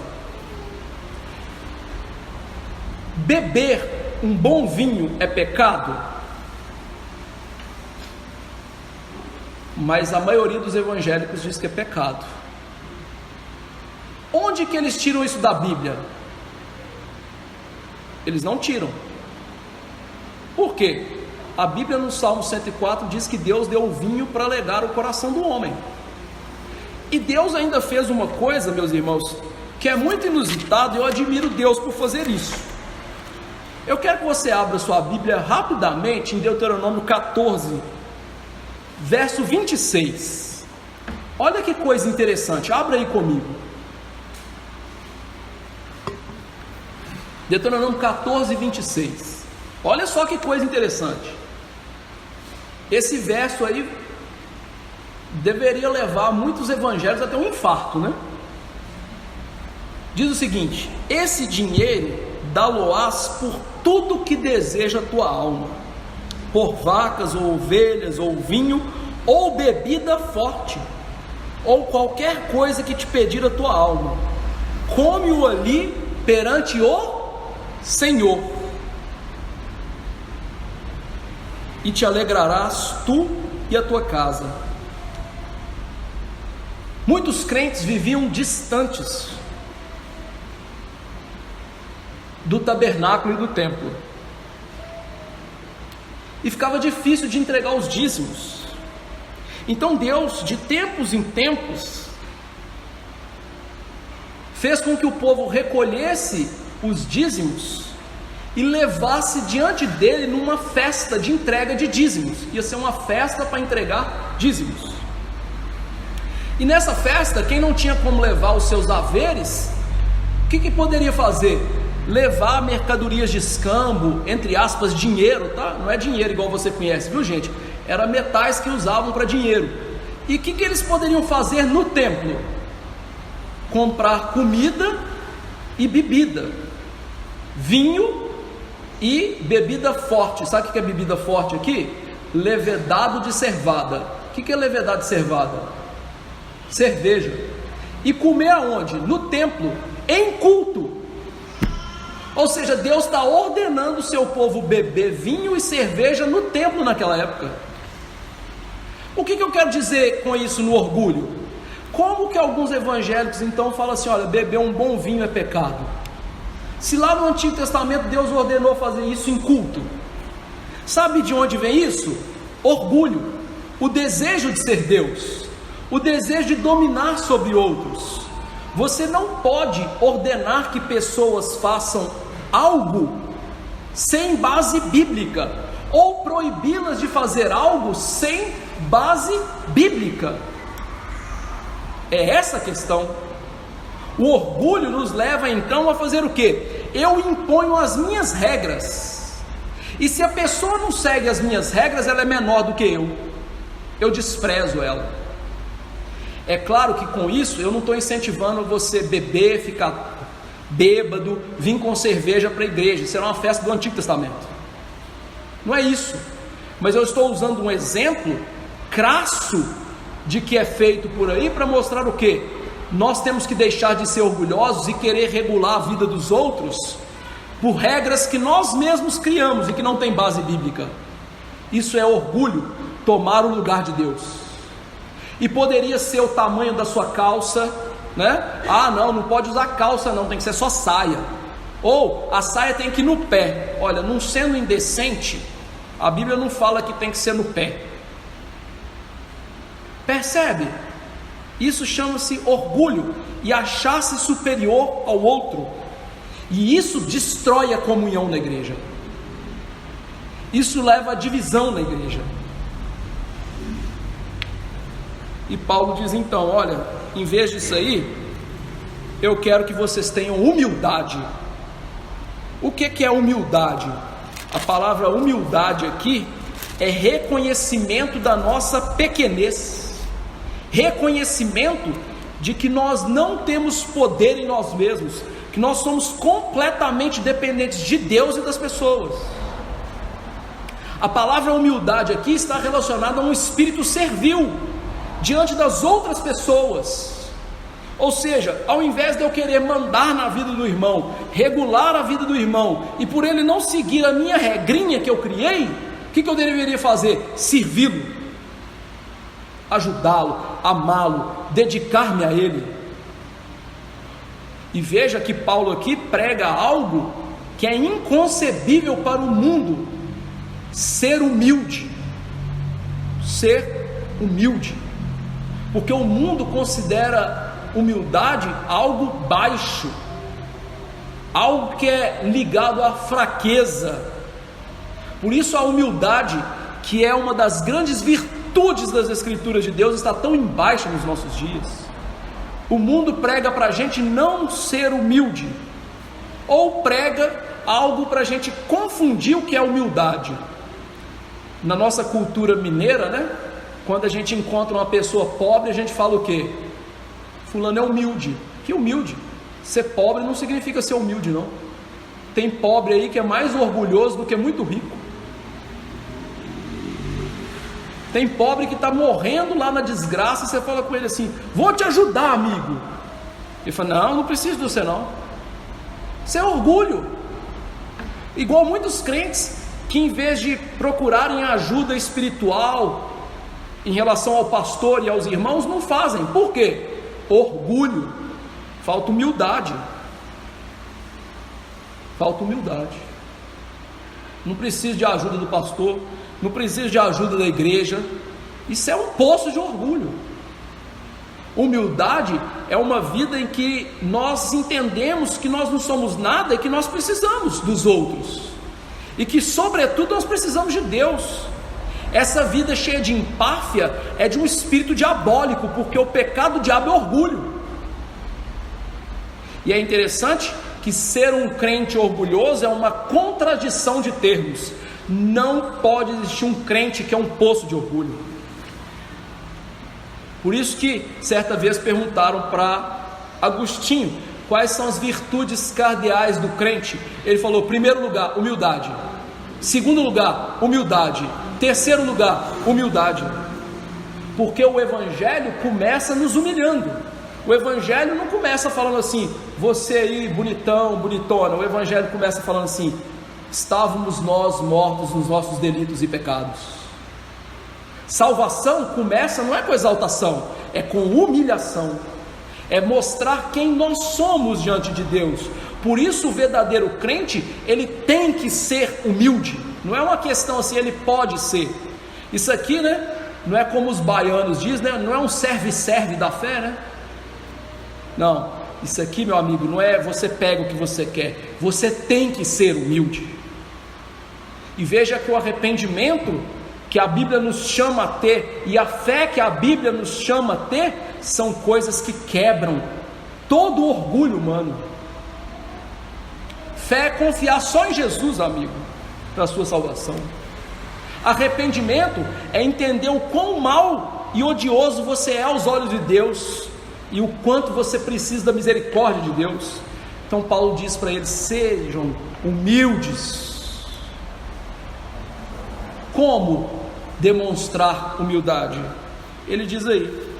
Beber um bom vinho é pecado? Mas a maioria dos evangélicos diz que é pecado. Onde que eles tiram isso da Bíblia? Eles não tiram. Por quê? A Bíblia no Salmo 104 diz que Deus deu o vinho para alegar o coração do homem. E Deus ainda fez uma coisa, meus irmãos, que é muito inusitado, e eu admiro Deus por fazer isso. Eu quero que você abra sua Bíblia rapidamente em Deuteronômio 14, verso 26. Olha que coisa interessante, abra aí comigo. Deuteronômio 14, 26. Olha só que coisa interessante. Esse verso aí deveria levar muitos evangélicos até um infarto, né? Diz o seguinte: esse dinheiro dá-lo-ás por tudo que deseja a tua alma, por vacas ou ovelhas ou vinho ou bebida forte, ou qualquer coisa que te pedir a tua alma, come-o ali perante o Senhor, e te alegrarás tu e a tua casa. Muitos crentes viviam distantes do tabernáculo e do templo, e ficava difícil de entregar os dízimos. Então Deus, de tempos em tempos, fez com que o povo recolhesse os dízimos e levasse diante dele numa festa de entrega de dízimos. Ia ser uma festa para entregar dízimos. E nessa festa, quem não tinha como levar os seus haveres, o que poderia fazer? Levar mercadorias de escambo, entre aspas, dinheiro, tá? Não é dinheiro igual você conhece, viu, gente? Era metais que usavam para dinheiro. E o que eles poderiam fazer no templo? Comprar comida e bebida, vinho e bebida forte. Sabe o que é bebida forte aqui? Levedado de cevada. O que é levedado de cevada? Cerveja. E comer aonde? No templo, em culto. Ou seja, Deus está ordenando o seu povo beber vinho e cerveja no templo naquela época. O que eu quero dizer com isso no orgulho? Como que alguns evangélicos então falam assim: olha, beber um bom vinho é pecado? Se lá no Antigo Testamento Deus ordenou fazer isso em culto. Sabe de onde vem isso? Orgulho, o desejo de ser Deus, o desejo de dominar sobre outros. Você não pode ordenar que pessoas façam algo sem base bíblica, ou proibi-las de fazer algo sem base bíblica. É essa a questão. O orgulho nos leva então a fazer o quê? Eu imponho as minhas regras, e se a pessoa não segue as minhas regras, ela é menor do que eu desprezo ela. É claro que com isso eu não estou incentivando você beber, ficar bêbado, vir com cerveja para a igreja. Isso era uma festa do Antigo Testamento. Não é isso. Mas eu estou usando um exemplo crasso de que é feito por aí para mostrar o quê? Nós temos que deixar de ser orgulhosos e querer regular a vida dos outros por regras que nós mesmos criamos e que não tem base bíblica. Isso é orgulho, tomar o lugar de Deus. E poderia ser o tamanho da sua calça, né? Ah, não pode usar calça não, tem que ser só saia. Ou a saia tem que ir no pé. Olha, não sendo indecente, a Bíblia não fala que tem que ser no pé. Percebe? Isso chama-se orgulho e achar-se superior ao outro. E isso destrói a comunhão na igreja. Isso leva à divisão na igreja. E Paulo diz então: olha, em vez disso aí, eu quero que vocês tenham humildade. O que é humildade? A palavra humildade aqui é reconhecimento da nossa pequenez, reconhecimento de que nós não temos poder em nós mesmos, que nós somos completamente dependentes de Deus e das pessoas. A palavra humildade aqui está relacionada a um espírito servil diante das outras pessoas. Ou seja, ao invés de eu querer mandar na vida do irmão, regular a vida do irmão, e por ele não seguir a minha regrinha que eu criei, o que eu deveria fazer? Servi-lo, ajudá-lo, amá-lo, dedicar-me a ele. E veja que Paulo aqui prega algo que é inconcebível para o mundo. ser humilde. Ser humilde. Porque o mundo considera humildade algo baixo, algo que é ligado à fraqueza. Por isso a humildade, que é uma das grandes virtudes das Escrituras de Deus, está tão em baixa nos nossos dias. O mundo prega para a gente não ser humilde, ou prega algo para a gente confundir o que é humildade. Na nossa cultura mineira, né? Quando a gente encontra uma pessoa pobre, a gente fala o quê? Fulano é humilde. Que humilde? Ser pobre não significa ser humilde, não. Tem pobre aí que é mais orgulhoso do que muito rico. Tem pobre que está morrendo lá na desgraça, e você fala com ele assim: vou te ajudar, amigo. Ele fala: não preciso de você não. Isso é orgulho. Igual muitos crentes que, em vez de procurarem ajuda espiritual em relação ao pastor e aos irmãos, não fazem. Por quê? Orgulho. Falta humildade. Falta humildade. Não preciso de ajuda do pastor, não preciso de ajuda da igreja. Isso é um poço de orgulho. Humildade é uma vida em que nós entendemos que nós não somos nada e que nós precisamos dos outros, e que sobretudo nós precisamos de Deus. Essa vida cheia de empáfia é de um espírito diabólico, porque o pecado do diabo é orgulho. E é interessante que ser um crente orgulhoso é uma contradição de termos. Não pode existir um crente que é um poço de orgulho. Por isso que certa vez perguntaram para Agostinho quais são as virtudes cardeais do crente. Ele falou: primeiro lugar, humildade. Segundo lugar, humildade. Terceiro lugar, humildade. Porque o evangelho começa nos humilhando. O evangelho não começa falando assim: você aí bonitão, bonitona. O evangelho começa falando assim: estávamos nós mortos nos nossos delitos e pecados. Salvação começa não é com exaltação, é com humilhação. É mostrar quem nós somos diante de Deus. Por isso o verdadeiro crente, ele tem que ser humilde. Não é uma questão assim, ele pode ser. Isso aqui, né, não é como os baianos dizem, né, não é um serve-serve da fé, né? Não, isso aqui, meu amigo, não é você pega o que você quer. Você tem que ser humilde. E veja que o arrependimento que a Bíblia nos chama a ter, e a fé que a Bíblia nos chama a ter, são coisas que quebram todo o orgulho humano. Fé é confiar só em Jesus, amigo, para a sua salvação. Arrependimento é entender o quão mal e odioso você é aos olhos de Deus, e o quanto você precisa da misericórdia de Deus. Então Paulo diz para eles: sejam humildes. Como demonstrar humildade? Ele diz aí: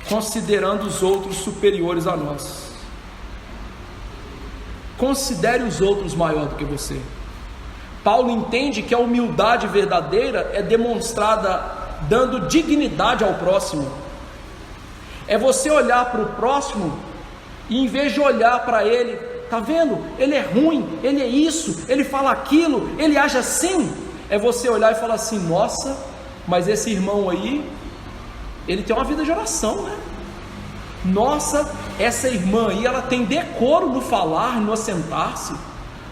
considerando os outros superiores a nós. Considere os outros maior do que você. Paulo entende que a humildade verdadeira é demonstrada dando dignidade ao próximo. É você olhar para o próximo e, em vez de olhar para ele, tá vendo? Ele é ruim, ele é isso, ele fala aquilo, ele age assim. É você olhar e falar assim: nossa, mas esse irmão aí, ele tem uma vida de oração, né? Nossa, essa irmã aí, ela tem decoro no falar, no assentar-se.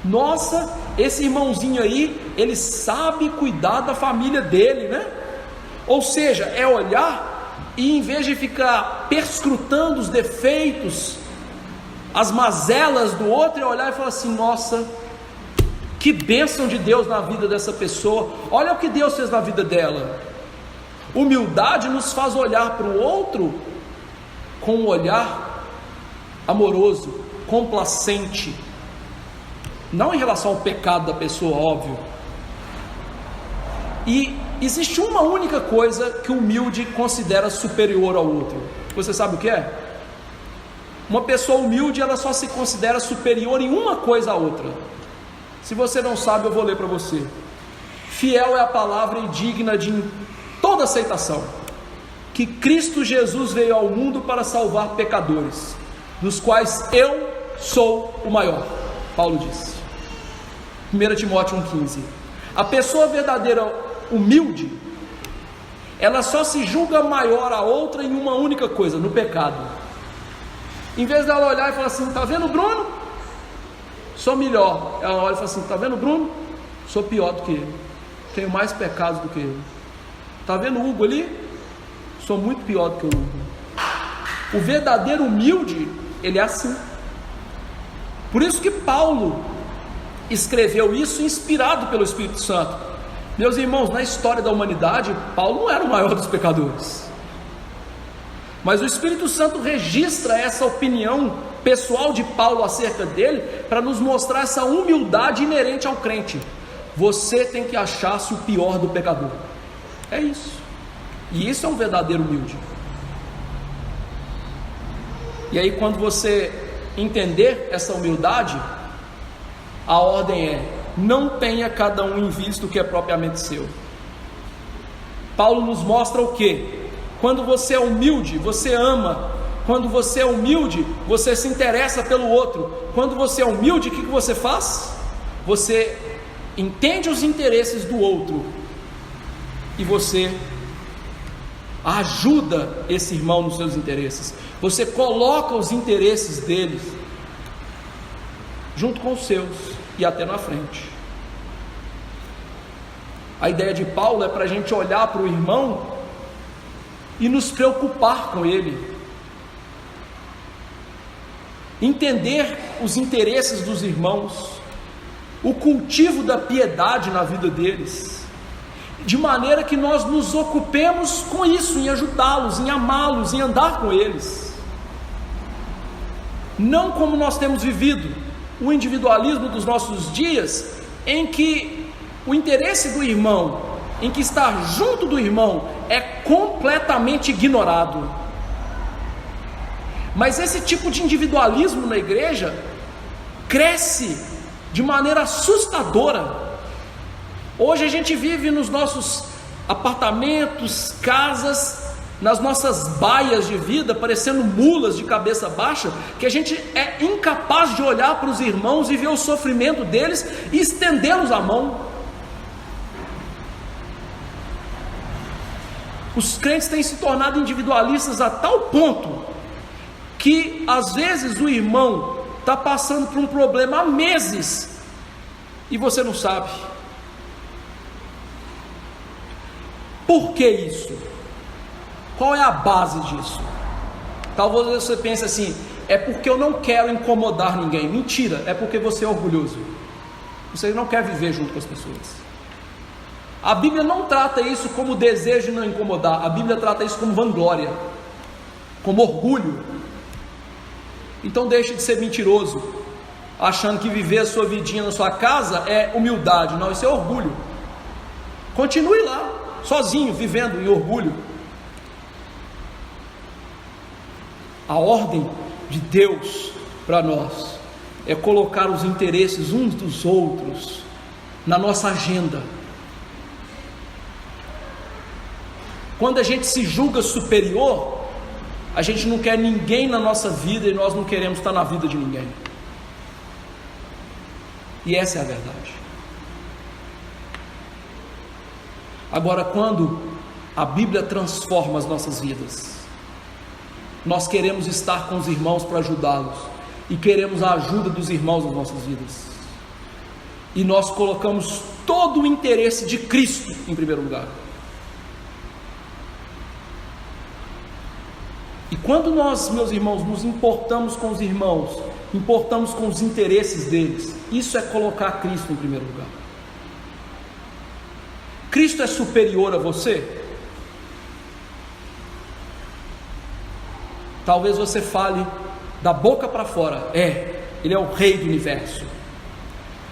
Nossa, esse irmãozinho aí, ele sabe cuidar da família dele, né? Ou seja, é olhar e, em vez de ficar perscrutando os defeitos, as mazelas do outro, é olhar e falar assim: nossa, que bênção de Deus na vida dessa pessoa, olha o que Deus fez na vida dela. Humildade nos faz olhar para o outro com um olhar amoroso, complacente, não em relação ao pecado da pessoa, óbvio. E existe uma única coisa que o humilde considera superior ao outro. Você sabe o que é? Uma pessoa humilde, ela só se considera superior em uma coisa à outra. Se você não sabe, eu vou ler para você. Fiel é a palavra e digna de toda aceitação, que Cristo Jesus veio ao mundo para salvar pecadores, dos quais eu sou o maior. Paulo disse, 1 Timóteo 1,15. A pessoa verdadeira humilde, ela só se julga maior a outra em uma única coisa, no pecado. Em vez dela olhar e falar assim, tá vendo Bruno? Sou melhor. Ela olha e fala assim, tá vendo Bruno? Sou pior do que ele, tenho mais pecados do que ele. Tá vendo o Hugo ali? Sou muito pior do que o Hugo. O verdadeiro humilde, ele é assim. Por isso que Paulo escreveu isso inspirado pelo Espírito Santo. Meus irmãos, na história da humanidade, Paulo não era o maior dos pecadores, mas o Espírito Santo registra essa opinião pessoal de Paulo acerca dele, para nos mostrar essa humildade inerente ao crente. Você tem que achar-se o pior do pecador, é isso, e isso é um verdadeiro humilde. E aí, quando você entender essa humildade, a ordem é: não tenha cada um em vista o que é propriamente seu. Paulo nos mostra o que? Quando você é humilde, você ama. Quando você é humilde, você se interessa pelo outro. Quando você é humilde, o que você faz? Você entende os interesses do outro e você ajuda esse irmão nos seus interesses. Você coloca os interesses deles junto com os seus e até na frente. A ideia de Paulo é para a gente olhar para o irmão e nos preocupar com ele, entender os interesses dos irmãos, o cultivo da piedade na vida deles, de maneira que nós nos ocupemos com isso, em ajudá-los, em amá-los, em andar com eles. Não como nós temos vivido o individualismo dos nossos dias, em que o interesse do irmão, em que estar junto do irmão, é completamente ignorado. Mas esse tipo de individualismo na igreja cresce de maneira assustadora. Hoje a gente vive nos nossos apartamentos, casas, nas nossas baias de vida, parecendo mulas de cabeça baixa, que a gente é incapaz de olhar para os irmãos e ver o sofrimento deles e estendê-los a mão. Os crentes têm se tornado individualistas a tal ponto que às vezes o irmão está passando por um problema há meses e você não sabe. Por que isso? Qual é a base disso? Talvez você pense assim: é porque eu não quero incomodar ninguém. Mentira, é porque você é orgulhoso. Você não quer viver junto com as pessoas. A Bíblia não trata isso como desejo de não incomodar. A Bíblia trata isso como vanglória, como orgulho. Então deixe de ser mentiroso, achando que viver a sua vidinha na sua casa é humildade. Não, isso é orgulho. Continue lá, sozinho, vivendo em orgulho. A ordem de Deus para nós é colocar os interesses uns dos outros na nossa agenda. Quando a gente se julga superior, a gente não quer ninguém na nossa vida e nós não queremos estar na vida de ninguém. E essa é a verdade. Agora, quando a Bíblia transforma as nossas vidas, nós queremos estar com os irmãos para ajudá-los, e queremos a ajuda dos irmãos nas nossas vidas, e nós colocamos todo o interesse de Cristo em primeiro lugar. E quando nós, meus irmãos, nos importamos com os irmãos, importamos com os interesses deles, isso é colocar Cristo em primeiro lugar. Cristo é superior a você? Talvez você fale da boca para fora, Ele é o Rei do universo.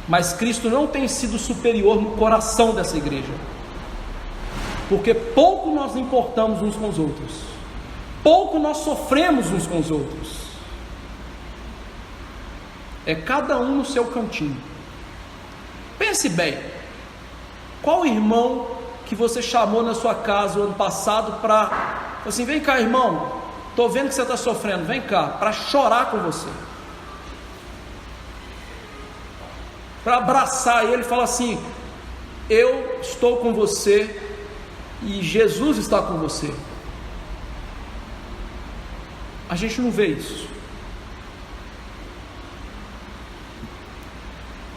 Mas Cristo não tem sido superior no coração dessa igreja, porque pouco nós importamos uns com os outros, pouco nós sofremos uns com os outros. É cada um no seu cantinho. Pense bem, qual irmão que você chamou na sua casa o ano passado para assim: vem cá, irmão, estou vendo que você está sofrendo, vem cá, para chorar com você, para abraçar ele e falar assim: eu estou com você e Jesus está com você. A gente não vê isso.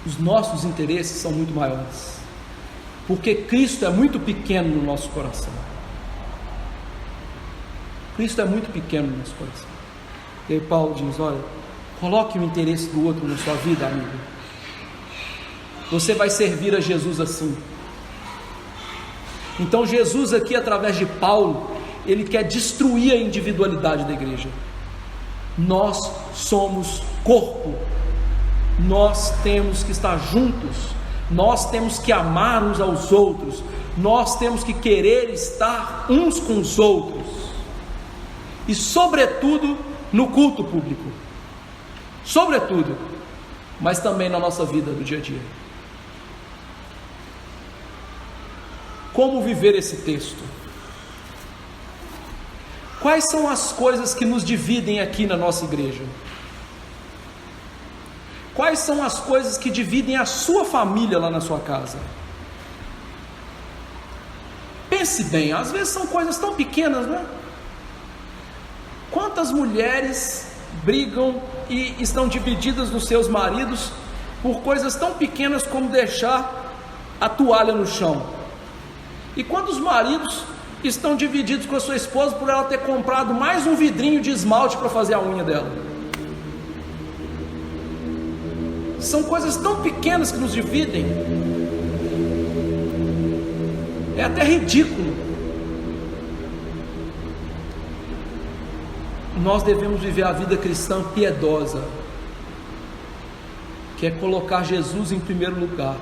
Os nossos interesses são muito maiores, porque Cristo é muito pequeno no nosso coração. Cristo é muito pequeno no nosso coração. E aí Paulo diz: olha, coloque o interesse do outro na sua vida, amigo. Você vai servir a Jesus assim. Então Jesus aqui, através de Paulo, ele quer destruir a individualidade da igreja. Nós somos corpo. Nós temos que estar juntos. Nós temos que amar uns aos outros. Nós temos que querer estar uns com os outros. E sobretudo no culto público. Sobretudo. Mas também na nossa vida do dia a dia. Como viver esse texto? Quais são as coisas que nos dividem aqui na nossa igreja? Quais são as coisas que dividem a sua família lá na sua casa? Pense bem, às vezes são coisas tão pequenas, né? Quantas mulheres brigam e estão divididas dos seus maridos por coisas tão pequenas como deixar a toalha no chão? E quantos maridos estão divididos com a sua esposa por ela ter comprado mais um vidrinho de esmalte para fazer a unha dela? São coisas tão pequenas que nos dividem. É até ridículo. Nós devemos viver a vida cristã piedosa, que é colocar Jesus em primeiro lugar.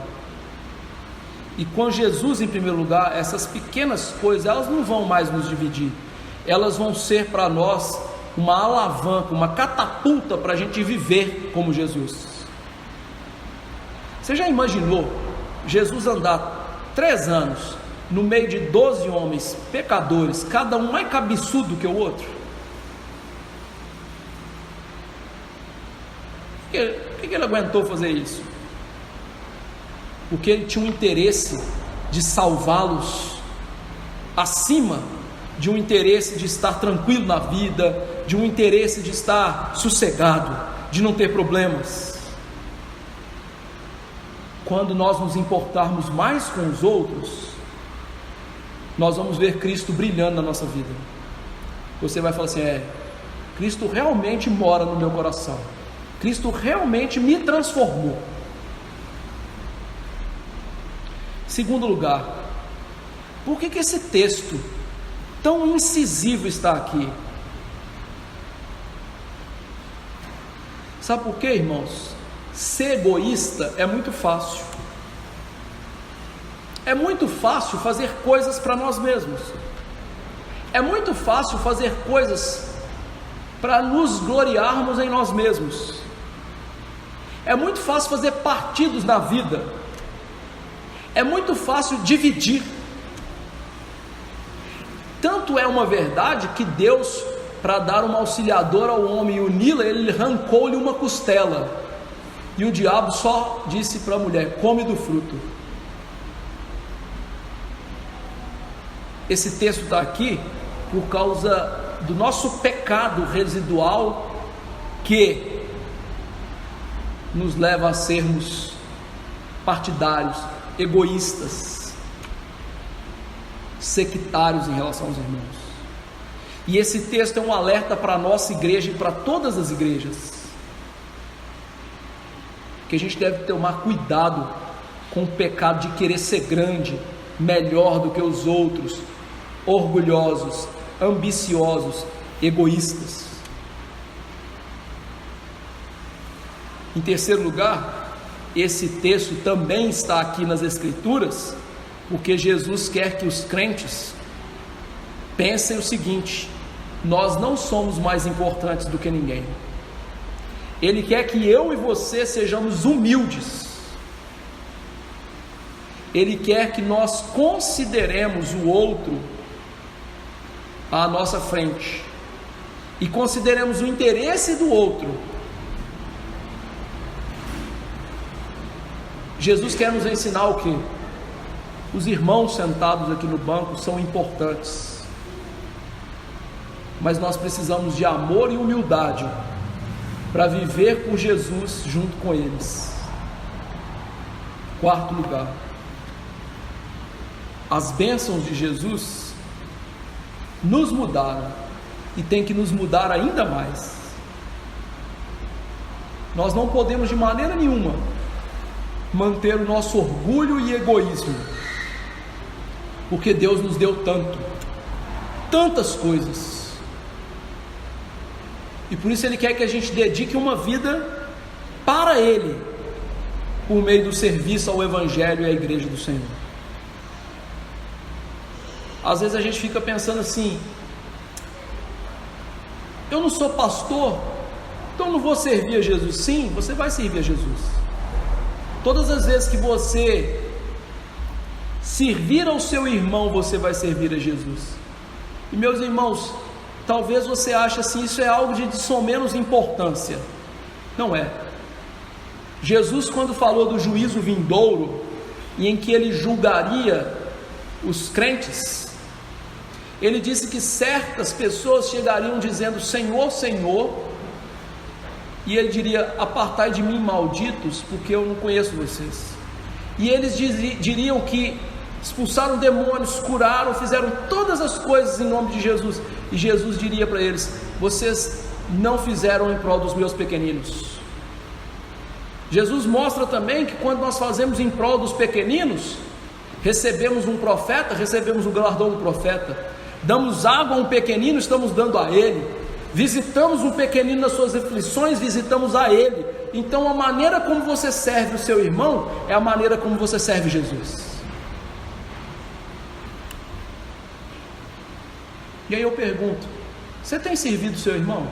E com Jesus em primeiro lugar, essas pequenas coisas, elas não vão mais nos dividir. Elas vão ser para nós uma alavanca, uma catapulta para a gente viver como Jesus. Você já imaginou Jesus andar 3 anos no meio de 12 homens pecadores, cada um mais cabeçudo que o outro? Por que ele aguentou fazer isso? Porque ele tinha um interesse de salvá-los acima de um interesse de estar tranquilo na vida, de um interesse de estar sossegado, de não ter problemas. Quando nós nos importarmos mais com os outros, nós vamos ver Cristo brilhando na nossa vida. Você vai falar assim: Cristo realmente mora no meu coração, Cristo realmente me transformou. Segundo lugar, por que esse texto tão incisivo está aqui? Sabe por quê, irmãos? Ser egoísta é muito fácil. É muito fácil fazer coisas para nós mesmos. É muito fácil fazer coisas para nos gloriarmos em nós mesmos. É muito fácil fazer partidos na vida. É muito fácil dividir. Tanto é uma verdade que Deus, para dar uma auxiliadora ao homem e uni-la, ele arrancou-lhe uma costela. E o diabo só disse para a mulher: come do fruto. Esse texto está aqui por causa do nosso pecado residual, que nos leva a sermos partidários, egoístas, sectários em relação aos irmãos. E esse texto é um alerta para a nossa igreja e para todas as igrejas, que a gente deve tomar cuidado com o pecado de querer ser grande, melhor do que os outros, orgulhosos, ambiciosos, egoístas. Em terceiro lugar, esse texto também está aqui nas Escrituras, porque Jesus quer que os crentes pensem o seguinte: nós não somos mais importantes do que ninguém. Ele quer que eu e você sejamos humildes. Ele quer que nós consideremos o outro à nossa frente e consideremos o interesse do outro. Jesus quer nos ensinar o quê? Os irmãos sentados aqui no banco são importantes, mas nós precisamos de amor e humildade para viver por Jesus junto com eles. Quarto lugar, as bênçãos de Jesus nos mudaram e tem que nos mudar ainda mais. Nós não podemos de maneira nenhuma manter o nosso orgulho e egoísmo, porque Deus nos deu tantas coisas, e por isso Ele quer que a gente dedique uma vida para Ele, por meio do serviço ao Evangelho e à Igreja do Senhor. Às vezes a gente fica pensando assim: eu não sou pastor, então não vou servir a Jesus. Sim, você vai servir a Jesus. Todas as vezes que você servir ao seu irmão, você vai servir a Jesus. E meus irmãos, talvez você ache assim, isso é algo de somenos importância. Não é. Jesus, quando falou do juízo vindouro, e em que Ele julgaria os crentes, Ele disse que certas pessoas chegariam dizendo: Senhor, Senhor, e Ele diria: apartai de mim, malditos, porque eu não conheço vocês. E eles diriam que expulsaram demônios, curaram, fizeram todas as coisas em nome de Jesus, e Jesus diria para eles: vocês não fizeram em prol dos meus pequeninos. Jesus mostra também que quando nós fazemos em prol dos pequeninos, recebemos um profeta, recebemos o galardão do profeta. Damos água a um pequenino, estamos dando a ele. Visitamos um pequenino nas suas aflições, visitamos a ele. Então a maneira como você serve o seu irmão é a maneira como você serve Jesus. E aí eu pergunto: você tem servido o seu irmão?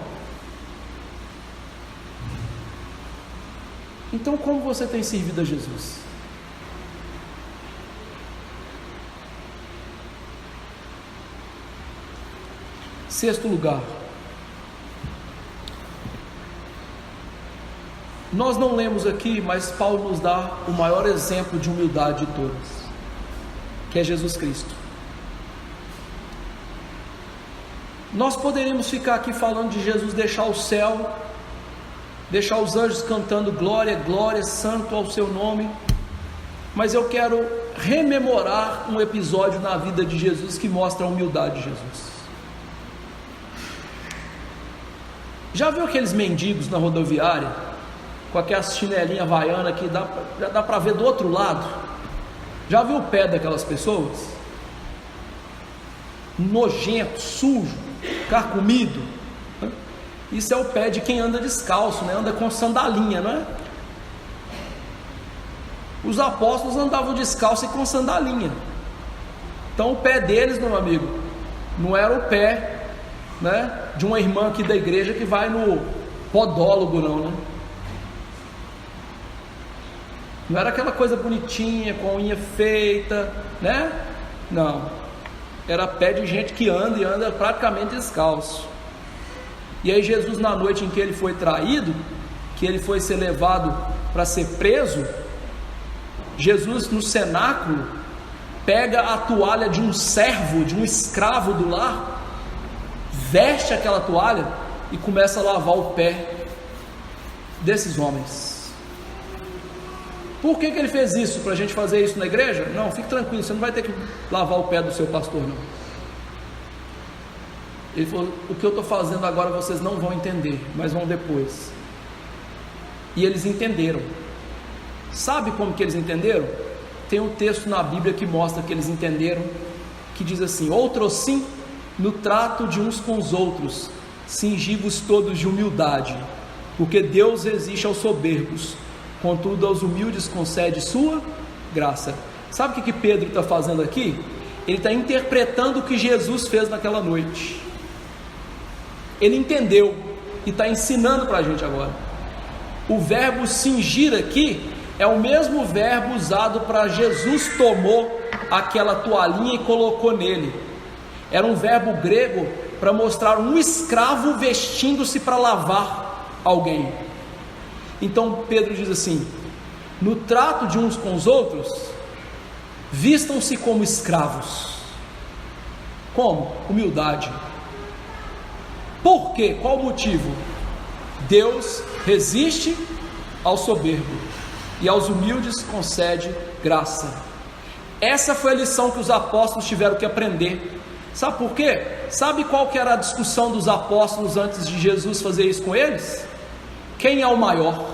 Então como você tem servido a Jesus? Sexto lugar, nós não lemos aqui, mas Paulo nos dá o maior exemplo de humildade de todos, que é Jesus Cristo. Nós poderíamos ficar aqui falando de Jesus deixar o céu, deixar os anjos cantando glória, glória, santo ao seu nome, mas eu quero rememorar um episódio na vida de Jesus que mostra a humildade de Jesus. Já viu aqueles mendigos na rodoviária, com aquelas chinelinhas havaianas que já dá para ver do outro lado? Já viu o pé daquelas pessoas? Nojento, sujo, carcomido. Isso é o pé de quem anda descalço, né? Anda com sandalinha, não é? Os apóstolos andavam descalço e com sandalinha. Então o pé deles, meu amigo, não era o pé, né, de uma irmã aqui da igreja que vai no podólogo, não, né? Não era aquela coisa bonitinha, com a unha feita, né? Não, era pé de gente que anda e anda praticamente descalço. E aí Jesus, na noite em que ele foi traído, que ele foi ser levado para ser preso, Jesus no cenáculo pega a toalha de um servo, de um escravo do lar, veste aquela toalha e começa a lavar o pé desses homens. Por que ele fez isso? Para a gente fazer isso na igreja? Não, fique tranquilo, você não vai ter que lavar o pé do seu pastor, não. Ele falou: o que eu estou fazendo agora vocês não vão entender, mas vão depois. E eles entenderam. Sabe como que eles entenderam? Tem um texto na Bíblia que mostra que eles entenderam, que diz assim: outrossim, no trato de uns com os outros, cingi-vos todos de humildade, porque Deus resiste aos soberbos, contudo aos humildes concede sua graça. Sabe o que Pedro está fazendo aqui? Ele está interpretando o que Jesus fez naquela noite. Ele entendeu e está ensinando para a gente agora. O verbo cingir aqui é o mesmo verbo usado para Jesus tomou aquela toalhinha e colocou nele. Era um verbo grego para mostrar um escravo vestindo-se para lavar alguém. Então Pedro diz assim: no trato de uns com os outros, Vistam-se como escravos. Como? Humildade. Por quê? Qual o motivo? Deus resiste ao soberbo e aos humildes concede graça. Essa foi a lição que os apóstolos tiveram que aprender. Sabe por quê? Sabe qual que era a discussão dos apóstolos antes de Jesus fazer isso com eles? Quem é o maior?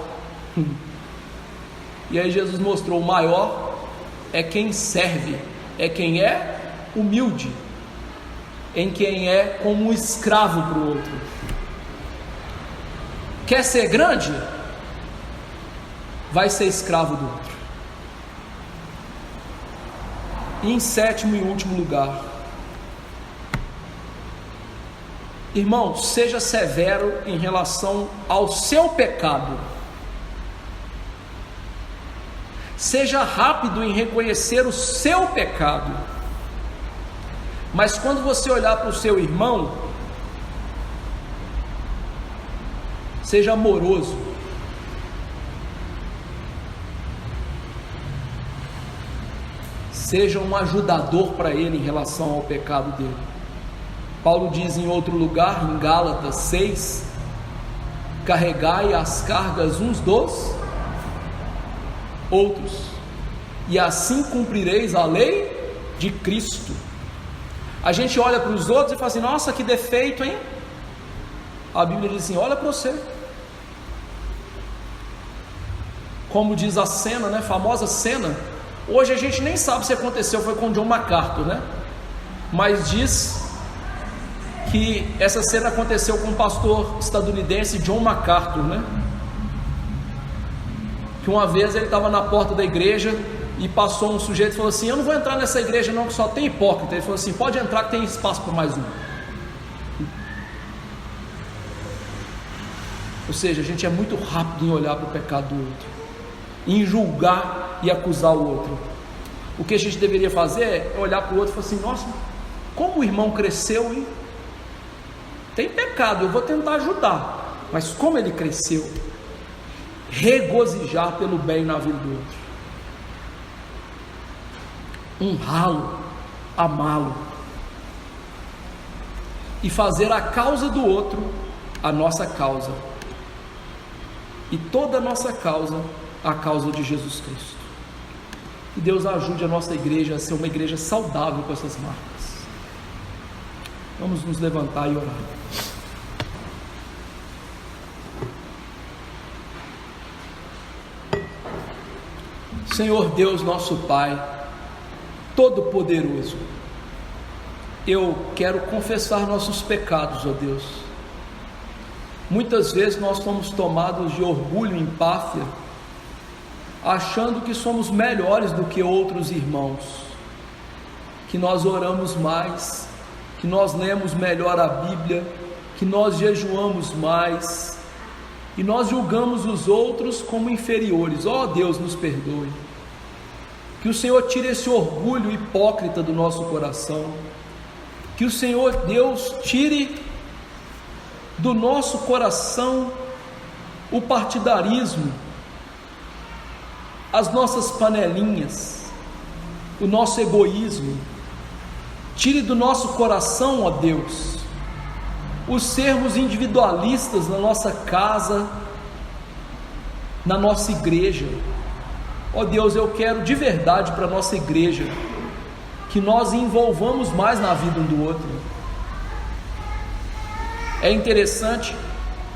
E aí Jesus mostrou: o maior é quem serve, é quem é humilde, em quem é como um escravo para o outro. Quer ser grande? Vai ser escravo do outro. E em sétimo e último lugar, irmão, seja severo em relação ao seu pecado. Seja rápido em reconhecer o seu pecado. Mas quando você olhar para o seu irmão, seja amoroso. Seja um ajudador para ele em relação ao pecado dele. Paulo diz em outro lugar, em Gálatas 6, carregai as cargas uns dos outros, e assim cumprireis a lei de Cristo. A gente olha para os outros e fala assim: nossa, que defeito, hein? A Bíblia diz assim: olha para você. Como diz a cena, né? Famosa cena. Hoje a gente nem sabe se aconteceu, foi com John MacArthur, né? Mas diz que essa cena aconteceu com o pastor estadunidense John MacArthur, né? Que uma vez ele estava na porta da igreja e passou um sujeito e falou assim: eu não vou entrar nessa igreja não, que só tem hipócrita. Ele falou assim: pode entrar que tem espaço para mais um. Ou seja, a gente é muito rápido em olhar para o pecado do outro, em julgar e acusar o outro. O que a gente deveria fazer é olhar para o outro e falar assim: nossa, como o irmão cresceu, hein? Tem pecado, eu vou tentar ajudar, mas como ele cresceu. Regozijar pelo bem na vida do outro, honrá-lo, amá-lo e fazer a causa do outro a nossa causa, e toda a nossa causa a causa de Jesus Cristo. Que Deus ajude a nossa igreja a ser uma igreja saudável com essas marcas. Vamos nos levantar e orar. Senhor Deus, nosso Pai Todo-Poderoso, eu quero confessar nossos pecados, ó Deus. Muitas vezes nós somos tomados de orgulho e empáfia, achando que somos melhores do que outros irmãos, que nós oramos mais, que nós lemos melhor a Bíblia, que nós jejuamos mais, e nós julgamos os outros como inferiores. Ó Deus, nos perdoe. Que o Senhor tire esse orgulho hipócrita do nosso coração. Que o Senhor Deus tire do nosso coração o partidarismo, as nossas panelinhas, o nosso egoísmo. Tire do nosso coração, ó Deus, os sermos individualistas na nossa casa, na nossa igreja. Ó Deus, eu quero de verdade para a nossa igreja que nós envolvamos mais na vida um do outro. É interessante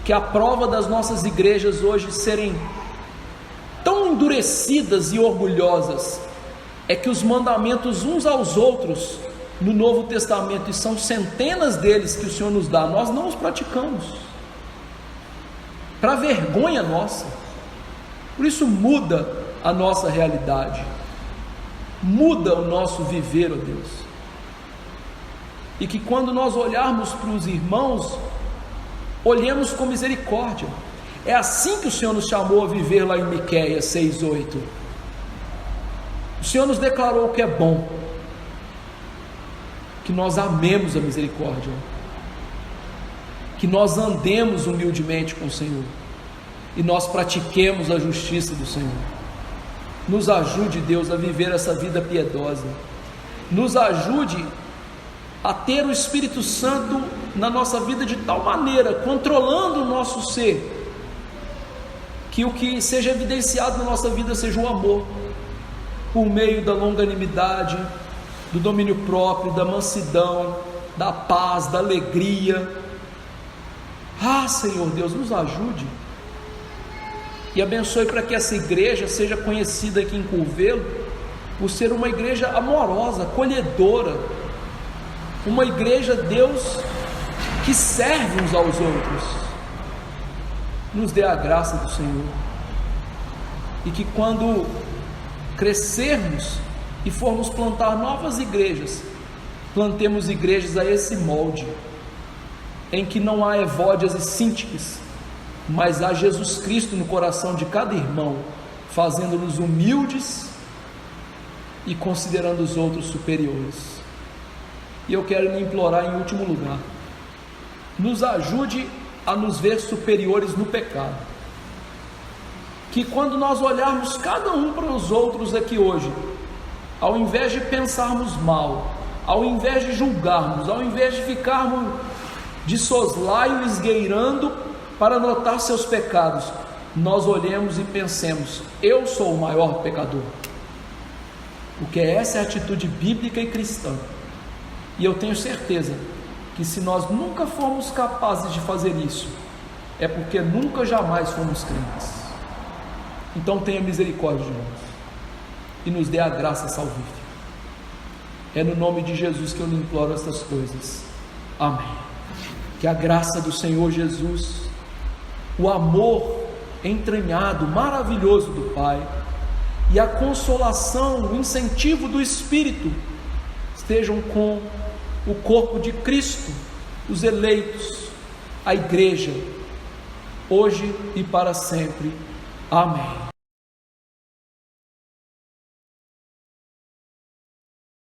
que a prova das nossas igrejas hoje serem tão endurecidas e orgulhosas é que os mandamentos uns aos outros no Novo Testamento, e são centenas deles que o Senhor nos dá, nós não os praticamos, para vergonha nossa. Por isso muda a nossa realidade, muda o nosso viver, ó Deus, e que quando nós olharmos para os irmãos, olhemos com misericórdia. É assim que o Senhor nos chamou a viver lá em Miqueias 6:8. O Senhor nos declarou que é bom, que nós amemos a misericórdia, que nós andemos humildemente com o Senhor, e nós pratiquemos a justiça do Senhor. Nos ajude, Deus, a viver essa vida piedosa. Nos ajude a ter o Espírito Santo na nossa vida de tal maneira, controlando o nosso ser, que o que seja evidenciado na nossa vida seja o amor, por meio da longanimidade, do domínio próprio, da mansidão, da paz, da alegria. Senhor Deus, nos ajude e abençoe para que essa igreja seja conhecida aqui em Curvelo por ser uma igreja amorosa, acolhedora, uma igreja, Deus, que serve uns aos outros. Nos dê a graça do Senhor, e que quando crescermos e formos plantar novas igrejas, plantemos igrejas a esse molde, em que não há evódias e sínticas, mas há Jesus Cristo no coração de cada irmão, fazendo-nos humildes e considerando os outros superiores. E eu quero lhe implorar em último lugar, nos ajude a nos ver superiores no pecado, que quando nós olharmos cada um para os outros aqui hoje, ao invés de pensarmos mal, ao invés de julgarmos, ao invés de ficarmos de soslaio esgueirando para notar seus pecados, nós olhemos e pensemos: eu sou o maior pecador, porque essa é a atitude bíblica e cristã. E eu tenho certeza que se nós nunca formos capazes de fazer isso, é porque nunca jamais fomos crentes. Então tenha misericórdia de nós e nos dê a graça salvífica. É no nome de Jesus que eu lhe imploro estas coisas. Amém. Que a graça do Senhor Jesus, o amor entranhado, maravilhoso do Pai, e a consolação, o incentivo do Espírito estejam com o corpo de Cristo, os eleitos, a igreja, hoje e para sempre. Amém.